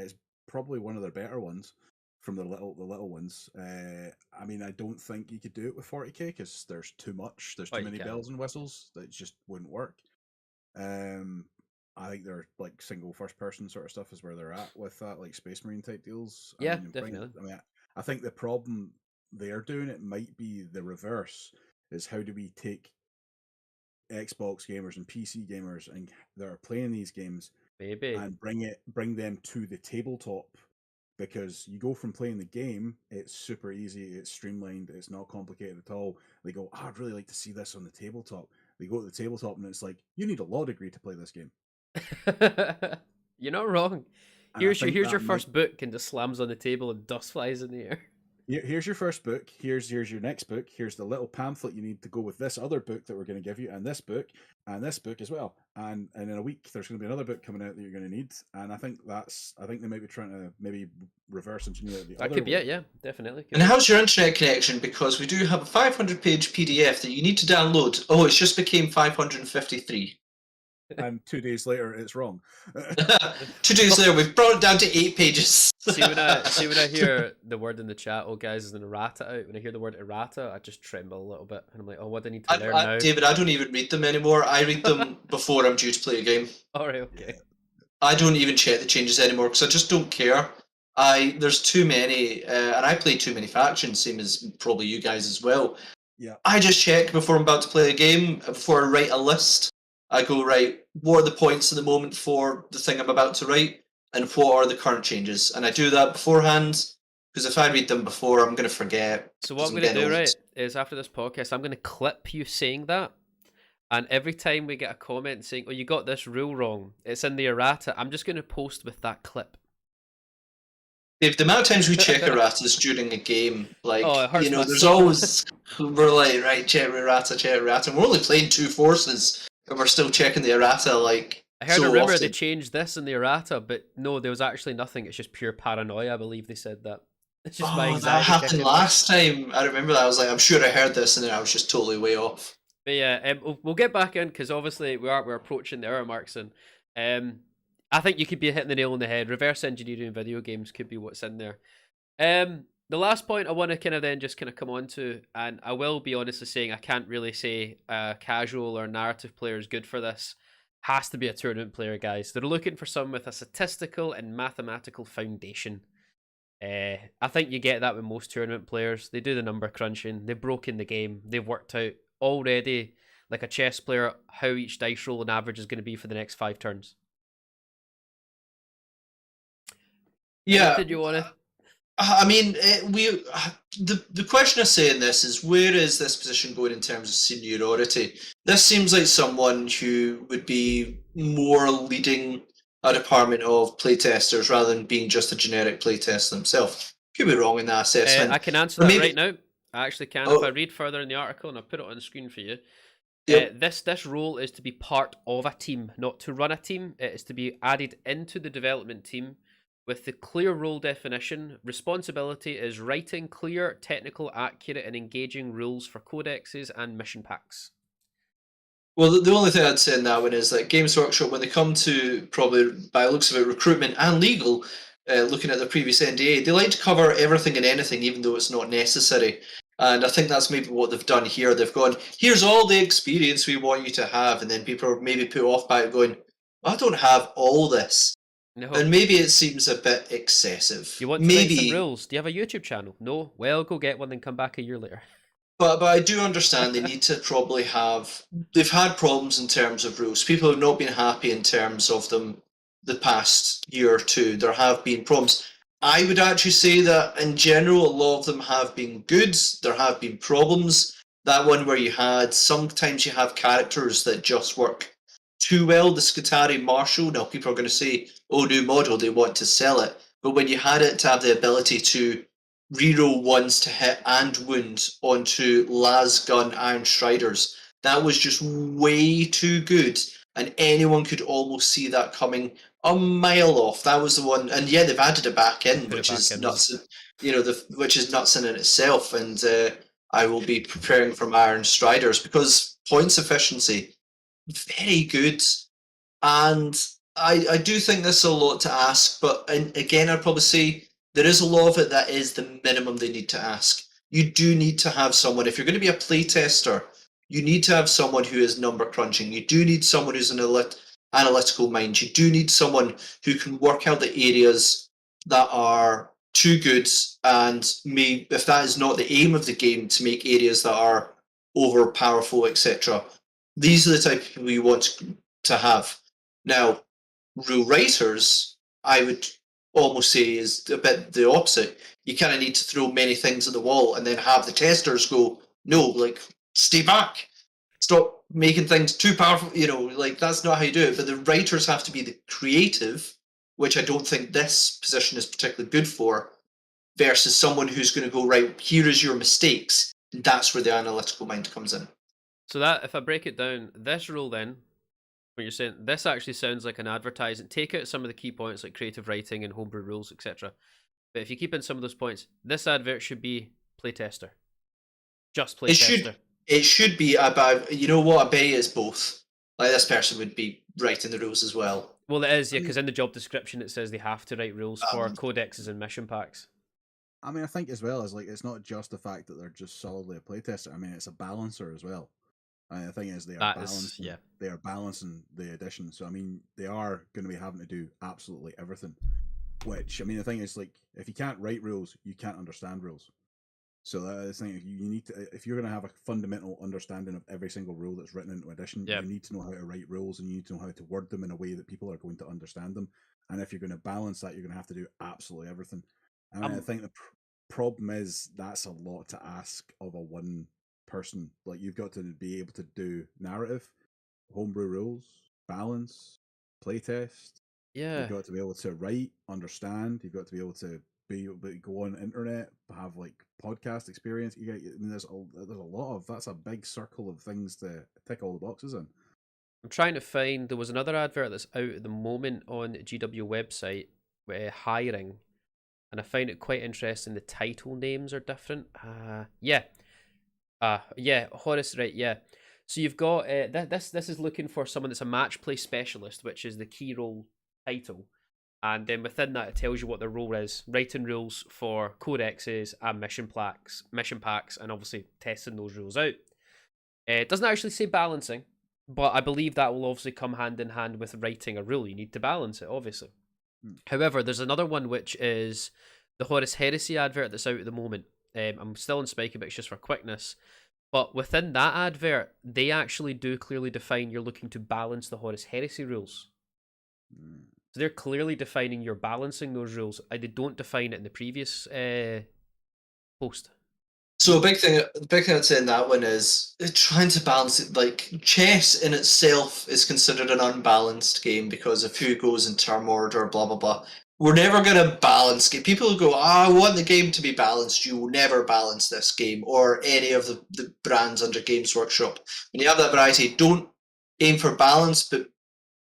probably one of their better ones from the little ones. I mean, I don't think you could do it with 40k because there's too much. There's too many bells and whistles that just wouldn't work. I think they're like single first person sort of stuff is where they're at with that, like Space Marine type deals. Yeah, definitely. I think the problem they're doing it might be the reverse. Is how do we take Xbox gamers and PC gamers and that are playing these games and bring them to the tabletop, because you go from playing the game, it's super easy, it's streamlined, it's not complicated at all. They go, I'd really like to see this on the tabletop. They go to the tabletop and it's like, you need a law degree to play this game. You're not wrong. Here's your first book, and just slams on the table and dust flies in the air. Here's your first book. Here's your next book. Here's the little pamphlet you need to go with this other book that we're going to give you, and this book as well. And in a week, there's going to be another book coming out that you're going to need. And I think they might be trying to maybe reverse engineer the other. That could be it, yeah, definitely. And how's your internet connection? Because we do have a 500-page PDF that you need to download. Oh, it's just became 553. and 2 days later it's wrong. 2 days later, we've brought it down to 8 pages. See when I hear the word in the chat, oh guys, is an errata out. When I hear the word errata, I just tremble a little bit, and I'm like, oh, what do I need to learn now? David, I don't even read them anymore. I read them before I'm due to play a game. All right, okay. I don't even check the changes anymore because I just don't care. There's too many, and I play too many factions, same as probably you guys as well. Yeah. I just check before I'm about to play a game. Before I write a list, I go, right, what are the points in the moment for the thing I'm about to write, and what are the current changes? And I do that beforehand, because if I read them before, I'm going to forget. So what I'm going to do, right, is after this podcast, I'm going to clip you saying that. And every time we get a comment saying, oh, you got this rule wrong, it's in the errata, I'm just going to post with that clip. Dave, the amount of times we check erratas during a game, like, it there's always, we're like, right, check errata, and we're only playing 2 forces, and we're still checking the errata, like, I heard so a rumor often. they changed this in the errata, but no, there was actually nothing, it's just pure paranoia, I believe they said that. It's just my anxiety. That happened last time, I remember that, I was like, I'm sure I heard this, and then I was just totally way off. But yeah, we'll get back in, because obviously we're approaching the hour marks, and I think you could be hitting the nail on the head. Reverse engineering in video games could be what's in there. The last point I want to kind of come on to, and I will be honestly saying I can't really say a casual or narrative player is good for this. Has to be a tournament player, guys. They're looking for someone with a statistical and mathematical foundation. I think you get that with most tournament players. They do the number crunching. They've broken the game. They've worked out already, like a chess player, how each dice roll and average is going to be for the next 5 turns. Yeah. Did you want to? I mean, the question I say in this is, where is this position going in terms of seniority? This seems like someone who would be more leading a department of playtesters rather than being just a generic playtester themselves. Could be wrong in that assessment. I can answer that right now. I actually can. If I read further in the article, and I'll put it on the screen for you. Yep. This role is to be part of a team, not to run a team. It is to be added into the development team with the clear role definition. Responsibility is writing clear, technical, accurate, and engaging rules for codexes and mission packs. Well, the only thing I'd say in that one is that Games Workshop, when they come to, probably by the looks of it, recruitment and legal, looking at the previous NDA, they like to cover everything and anything, even though it's not necessary. And I think that's maybe what they've done here. They've gone, here's all the experience we want you to have, and then people are maybe put off by it going, I don't have all this. No. And maybe it seems a bit excessive. You want to write some rules? Do you have a YouTube channel? No? Well, go get one and come back a year later. But I do understand they need to probably have... They've had problems in terms of rules. People have not been happy in terms of them the past year or two. There have been problems. I would actually say that, in general, a lot of them have been good. There have been problems. That one where sometimes you have characters that just work too well. The Skitarii Marshal, now people are going to say, oh, new model, they want to sell it. But when you had it to have the ability to reroll ones to hit and wound onto las gun Iron Striders, that was just way too good. And anyone could almost see that coming a mile off. That was the one, and yeah, they've added it back in, which is nuts. Which is nuts in itself. And I will be preparing for my Iron Striders because points efficiency, very good. And I do think this is a lot to ask, but again, I'd probably say there is a lot of it that is the minimum they need to ask. You do need to have someone, if you're going to be a playtester, you need to have someone who is number crunching. You do need someone who's an analytical mind. You do need someone who can work out the areas that are too good, and if that is not the aim of the game, to make areas that are over powerful, etc. These are the type of people you want to have. Now, rule writers, I would almost say, is a bit the opposite. You kind of need to throw many things at the wall and then have the testers go, no, like, stay back. Stop making things too powerful. That's not how you do it. But the writers have to be the creative, which I don't think this position is particularly good for, versus someone who's going to go, right, here is your mistakes. And that's where the analytical mind comes in. So that, if I break it down, this rule then, what you're saying, this actually sounds like an advertising. Take out some of the key points like creative writing and homebrew rules, etc. But if you keep in some of those points, this advert should be playtester. Just playtester. It should be about, you know what, I bet it's both. Like, this person would be writing the rules as well. Well, it is, yeah, because in the job description it says they have to write rules for Um, codexes and mission packs. I mean, I think as well as like it's not just the fact that they're just solidly a playtester. I mean, it's a balancer as well. And the thing is, they are That balancing. is, yeah. They are balancing the edition. So I mean, they are going to be having to do absolutely everything. Which I mean, the thing is, like, if you can't write rules, you can't understand rules. So that is the thing. You need to, if you're going to have a fundamental understanding of every single rule that's written into edition, Yeah. you need to know how to write rules, and you need to know how to word them in a way that people are going to understand them. And if you're going to balance that, you're going to have to do absolutely everything. And I think the problem is that's a lot to ask of a one person. Like, you've got to be able to do narrative, homebrew rules, balance, playtest. Yeah. You've got to be able to write, understand. You've got to be able to go on the internet, have like podcast experience. I mean, there's a lot of, that's a big circle of things to tick all the boxes in. I'm trying to find, there was another advert that's out at the moment on GW website, hiring, and I find it quite interesting. The title names are different. Yeah, Horace, right? Yeah. So you've got this is looking for someone that's a match play specialist, which is the key role title. And then within that, it tells you what the role is: writing rules for codexes and mission packs, and obviously testing those rules out. It doesn't actually say balancing, but I believe that will obviously come hand in hand with writing a rule. You need to balance it, obviously. However, there's another one which is the Horus Heresy advert that's out at the moment. I'm still on Spike, but it's just for quickness. But within that advert, they actually do clearly define you're looking to balance the Horus Heresy rules. So they're clearly defining you're balancing those rules. They don't define it in the previous post. So a big thing I'd say in that one is trying to balance it. Like, chess in itself is considered an unbalanced game because of who goes in turn order, blah blah blah. We're never going to balance game. People go, I want the game to be balanced. You will never balance this game or any of the brands under Games Workshop. When you have that variety, don't aim for balance, but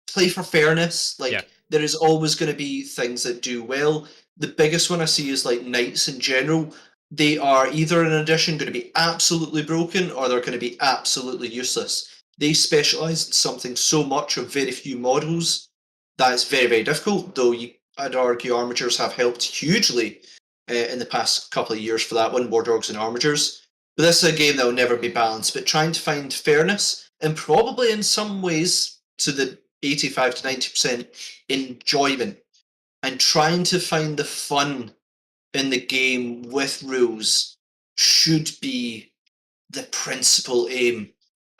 play for fairness. Like, there is always going to be things that do well. The biggest one I see is like knights in general. They are either in addition going to be absolutely broken or they're going to be absolutely useless. They specialize in something so much of very few models that it's very, very difficult, though I'd argue armatures have helped hugely in the past couple of years for that one, War Dogs and Armatures. But this is a game that will never be balanced, but trying to find fairness and probably in some ways to the 85 to 90% enjoyment and trying to find the fun in the game with rules should be the principal aim.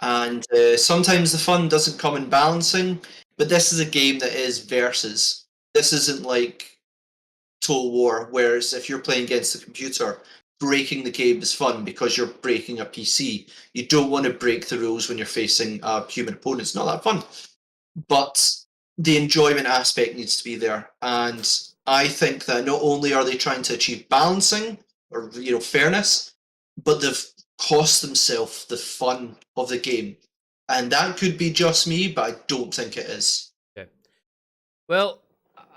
And sometimes the fun doesn't come in balancing, but this is a game that is versus. This isn't like Total War, whereas if you're playing against the computer, breaking the game is fun because you're breaking a PC. You don't want to break the rules when you're facing a human opponent. It's not that fun. But the enjoyment aspect needs to be there. And I think that not only are they trying to achieve balancing or fairness, but they've cost themselves the fun of the game. And that could be just me, but I don't think it is. Okay. Well,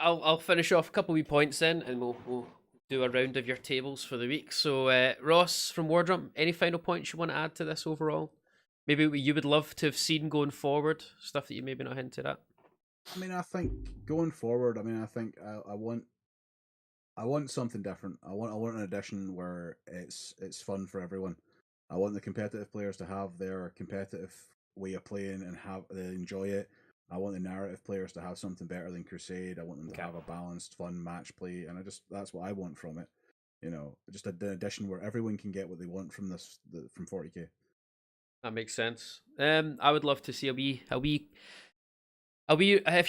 I'll finish off a couple of wee points then, and we'll do a round of your tables for the week. So, Ross from Wardrum, any final points you want to add to this overall? Maybe what you would love to have seen going forward, stuff that you maybe not hinted at. I mean, I think going forward, I think I want something different. I want an edition where it's fun for everyone. I want the competitive players to have their competitive way of playing and they enjoy it. I want the narrative players to have something better than Crusade. I want them to have a balanced, fun match play, and that's what I want from it. Just an edition where everyone can get what they want from from 40k. That makes sense. I would love to see a wee. If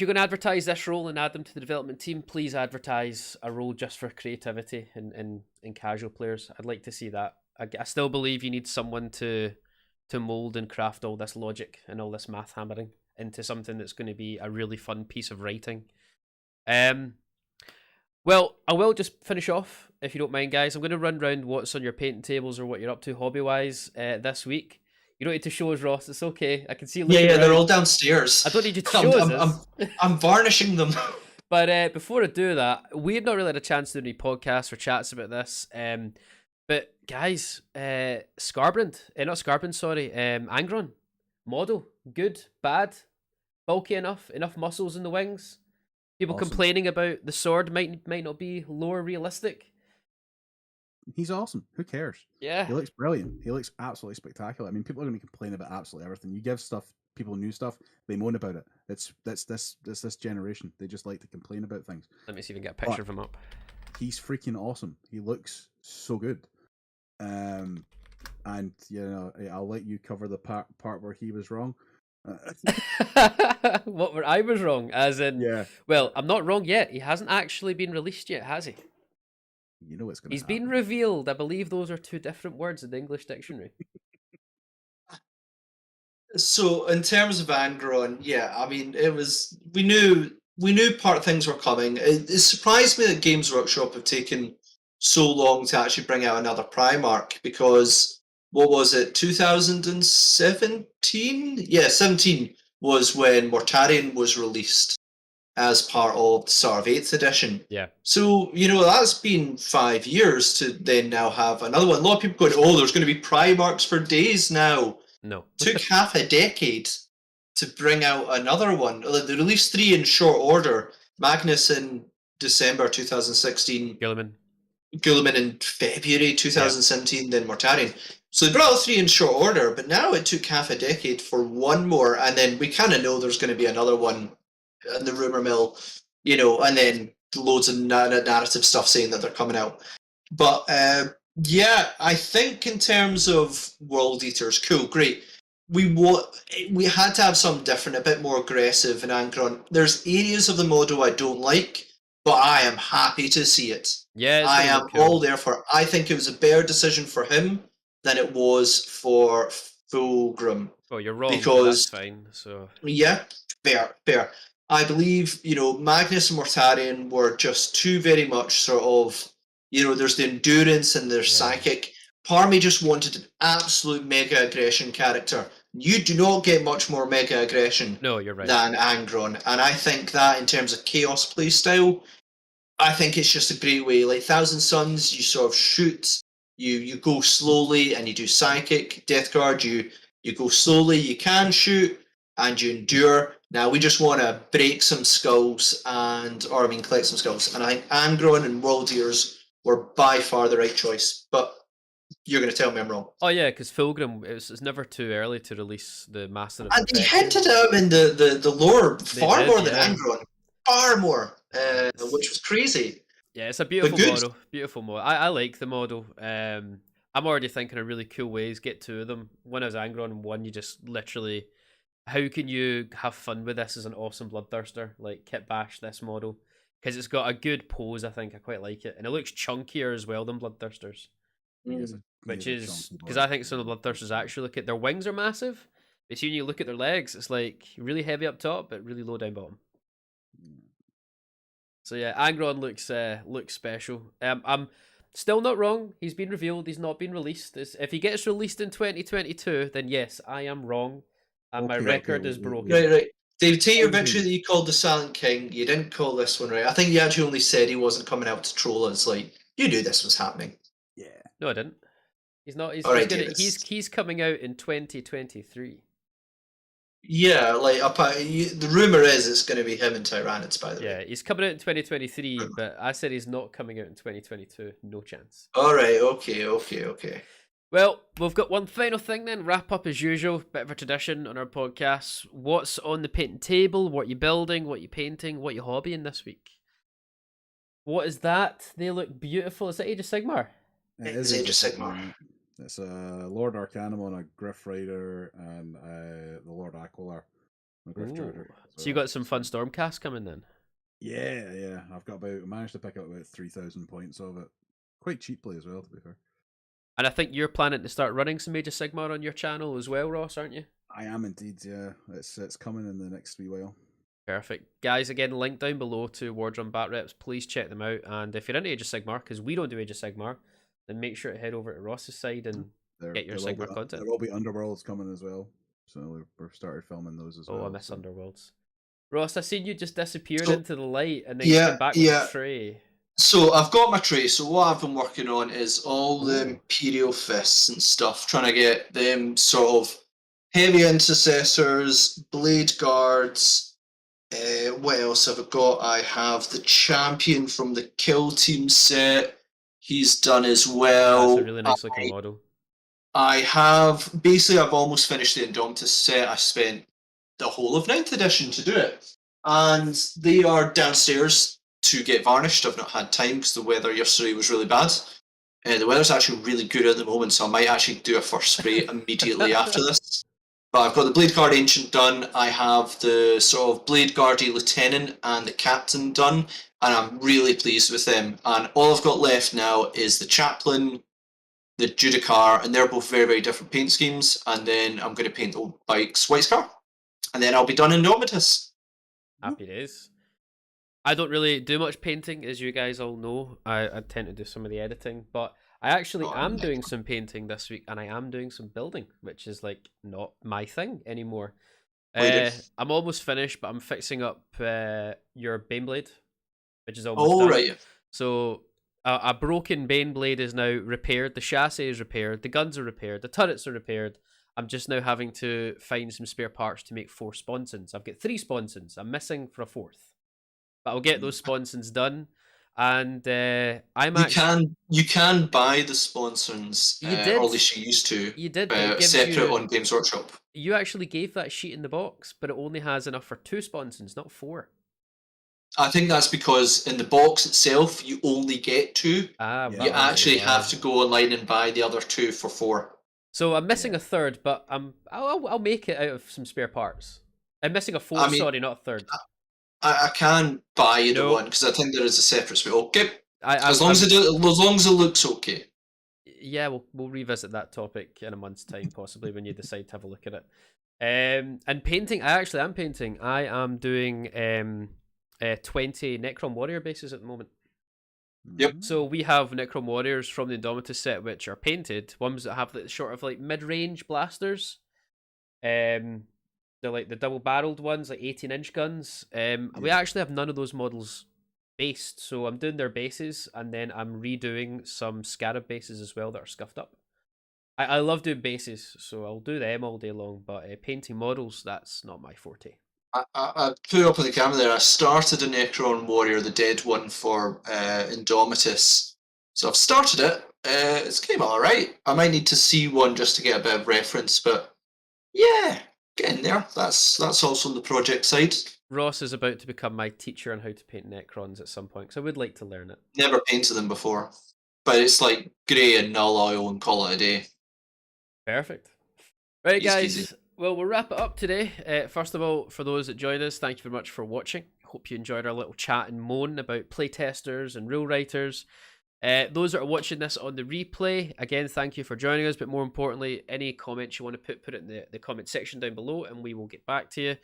you're going to advertise this role and add them to the development team, please advertise a role just for creativity and casual players. I'd like to see that. I still believe you need someone to mold and craft all this logic and all this math hammering into something that's going to be a really fun piece of writing. Well, I will just finish off, if you don't mind, guys. I'm going to run round what's on your painting tables or what you're up to hobby-wise this week. You don't need to show us, Ross. It's okay. I can see. Yeah, they're all downstairs. I don't need you to show us. I'm varnishing them. But before I do that, we've not really had a chance to do any podcasts or chats about this. But guys, Angron model, good, bad, bulky enough muscles in the wings. People Awesome. complaining about the sword might not be lore realistic. He's awesome. Who cares? Yeah. He looks brilliant. He looks absolutely spectacular. I mean, people are going to complain about absolutely everything. You give people new stuff, they moan about it. It's this generation. They just like to complain about things. Let me see if I can get a picture of him up. He's freaking awesome. He looks so good. And I'll let you cover the part where he was wrong. What were I was wrong? As in, Yeah. well, I'm not wrong yet. He hasn't actually been released yet, has he? You know what's going to He's happen. been revealed. I believe those are two different words in the English dictionary. So in terms of Angron, yeah, I mean, we knew part things were coming. It surprised me that Games Workshop have taken so long to actually bring out another Primarch, because what was it, 2017? Yeah, 17 was when Mortarion was released as part of the start of 8th edition. Yeah. So, that's been 5 years to then now have another one. A lot of people going, oh, there's going to be Primarchs for days now. No. Took half a decade to bring out another one. They released 3 in short order. Magnus in December 2016. Guilliman in February 2017, then Mortarion. So they brought out 3 in short order, but now it took half a decade for one more, and then we kind of know there's going to be another one in the rumor mill, and then loads of narrative stuff saying that they're coming out. But yeah, I think in terms of World Eaters, cool, great. We had to have something different, a bit more aggressive in Angron. There's areas of the model I don't like, but I am happy to see it. Yeah, I am all there for it. I think it was a better decision for him than it was for Fulgrim. Oh, you're wrong, because that's fine. So yeah, fair. I believe, Magnus and Mortarion were just too very much sort of, there's the endurance and there's psychic. Part of me just wanted an absolute mega aggression character. You do not get much more mega aggression you're right. than Angron. And I think that in terms of chaos playstyle, I think it's just a great way. Like Thousand Suns, you sort of shoot, you go slowly and you do psychic. Death Guard, you go slowly, you can shoot, and you endure. Now we just want to break some skulls collect some skulls. And I think Angron and World Eaters were by far the right choice. But you're going to tell me I'm wrong. Oh yeah, because Fulgrim, it's never too early to release the Master of And they Perfection. hinted at him in the lore far more than Angron. Far more, which was crazy. Yeah, it's a beautiful model. Beautiful model. I like the model. I'm already thinking of really cool ways. Get 2 of them. One is Angron, and one you just literally... How can you have fun with this as an awesome Bloodthirster? Like, kit bash this model. Because it's got a good pose, I think. I quite like it. And it looks chunkier as well than Bloodthirsters. Which is... Because I think some of the Bloodthirsters actually look at... Their wings are massive. But see, when you look at their legs, it's like really heavy up top, but really low down bottom. So yeah, Angron looks special. I'm still not wrong. He's been revealed. He's not been released. If he gets released in 2022, then yes, I am wrong, and my record is broken. Right. Dave, take your victory that you called the Silent King. You didn't call this one right. I think you actually only said he wasn't coming out to troll us. Like, you knew this was happening. Yeah. No, I didn't. He's not. He's coming out in 2023. Yeah, like the rumor is it's going to be him and Tyranids, by the way. Yeah, he's coming out in 2023, but I said he's not coming out in 2022. No chance. All right. Okay. Well, we've got one final thing then. Wrap up as usual. Bit of a tradition on our podcast. What's on the painting table? What you building? What you painting? What you hobbying this week? What is that? They look beautiful. Is that Age of Sigmar? It is Age of Sigmar. It's a Lord Arcanum on a Griff Rider and the Lord Aquilar on a Griff Charger. So you got some fun Stormcast coming then? Yeah. I managed to pick up about 3,000 points of it. Quite cheaply as well, to be fair. And I think you're planning to start running some Age of Sigmar on your channel as well, Ross, aren't you? I am indeed, yeah. It's coming in the next wee while. Perfect. Guys, again, link down below to Wardrum Bat Reps. Please check them out. And if you're into Age of Sigmar, because we don't do Age of Sigmar, then make sure to head over to Ross's side and get your Sigmar content. There will be Underworlds coming as well. So we've started filming those as well. Oh, I miss Underworlds. Ross, I seen you just disappeared into the light and then you came back with a tray. So I've got my tray. So what I've been working on is all the Imperial Fists and stuff, trying to get them sort of heavy intercessors, blade guards. What else have I got? I have the champion from the kill team set. He's done as well. That's a really nice looking model. I have basically I've almost finished the Indomitus set. I spent the whole of 9th edition to do it, and they are downstairs to get varnished. I've not had time because the weather yesterday was really bad. The weather's actually really good at the moment, so I might actually do a first spray immediately after this. But I've got the Blade Guard Ancient done. I have the sort of Blade Guardy Lieutenant and the Captain done, and I'm really pleased with them. And all I've got left now is the Chaplain, the Judicar, and they're both very, very different paint schemes. And then I'm going to paint Old Bike's White Scar, and then I'll be done in Indomitus. Happy days. I don't really do much painting, as you guys all know. I tend to do some of the editing, but I actually am doing some painting this week, and I am doing some building, which is like not my thing anymore. I'm almost finished, but I'm fixing up your Baneblade, which is almost done. Right. So a broken Baneblade is now repaired. The chassis is repaired. The guns are repaired. The turrets are repaired. I'm just now having to find some spare parts to make 4 sponsons. I've got 3 sponsons. I'm missing for a 4th, but I'll get those sponsons done. And you can buy the sponsons, You did. or at least you used to. You did. Separate on Games Workshop. You actually gave that sheet in the box, but it only has enough for 2 sponsons, not 4. I think that's because in the box itself you only get 2. You actually have to go online and buy the other 2 for 4. So I'm missing a 3rd, but I'll make it out of some spare parts. I'm missing a 4th, sorry, not a 3rd. I can buy the one because I think there is a separate space. Okay, as long as it looks okay. Yeah, we'll revisit that topic in a month's time, possibly when you decide to have a look at it. And painting, I actually am painting. I am doing 20 Necron Warrior bases at the moment. Yep. So we have Necron Warriors from the Indomitus set, which are painted. Ones that have like sort of like mid-range blasters. They're like the double-barreled ones, like 18-inch guns. We actually have none of those models based, so I'm doing their bases, and then I'm redoing some Scarab bases as well that are scuffed up. I love doing bases, so I'll do them all day long, but painting models, that's not my forte. I put it up on the camera there. I started a Necron Warrior, the dead one, for Indomitus. So I've started it. It's came all right. I might need to see one just to get a bit of reference, but yeah. Getting there. That's also on the project side. Ross is about to become my teacher on how to paint Necrons at some point, because I would like to learn it. Never painted them before, but it's like grey and null oil and call it a day. Perfect. Right, guys. Easy. Well, we'll wrap it up today. First of all, for those that joined us, thank you very much for watching. Hope you enjoyed our little chat and moan about playtesters and rule writers. Those that are watching this on the replay, again, thank you for joining us. But more importantly, any comments you want to put it in the comment section down below, and we will get back to you.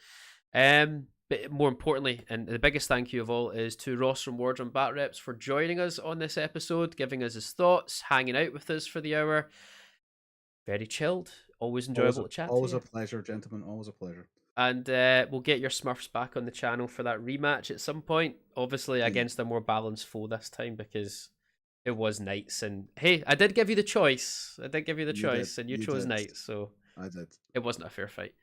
But more importantly, and the biggest thank you of all, is to Ross from Wardrum Bat Reps for joining us on this episode, giving us his thoughts, hanging out with us for the hour. Very chilled, always enjoyable to chat. Always a pleasure, gentlemen. Always a pleasure. And we'll get your Smurfs back on the channel for that rematch at some point. Obviously, against a more balanced foe this time, because it was Knights, and hey, I did give you the choice. And you chose Knights, so I did. It wasn't a fair fight.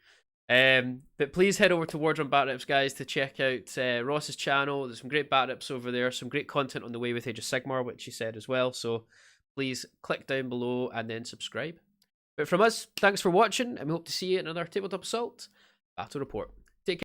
But please head over to Wardrum Bat Reps, guys, to check out Ross's channel. There's some great Bat Reps over there, some great content on the way with Age of Sigmar, which he said as well. So please click down below and then subscribe. But from us, thanks for watching, and we hope to see you in another Tabletop Assault Battle Report.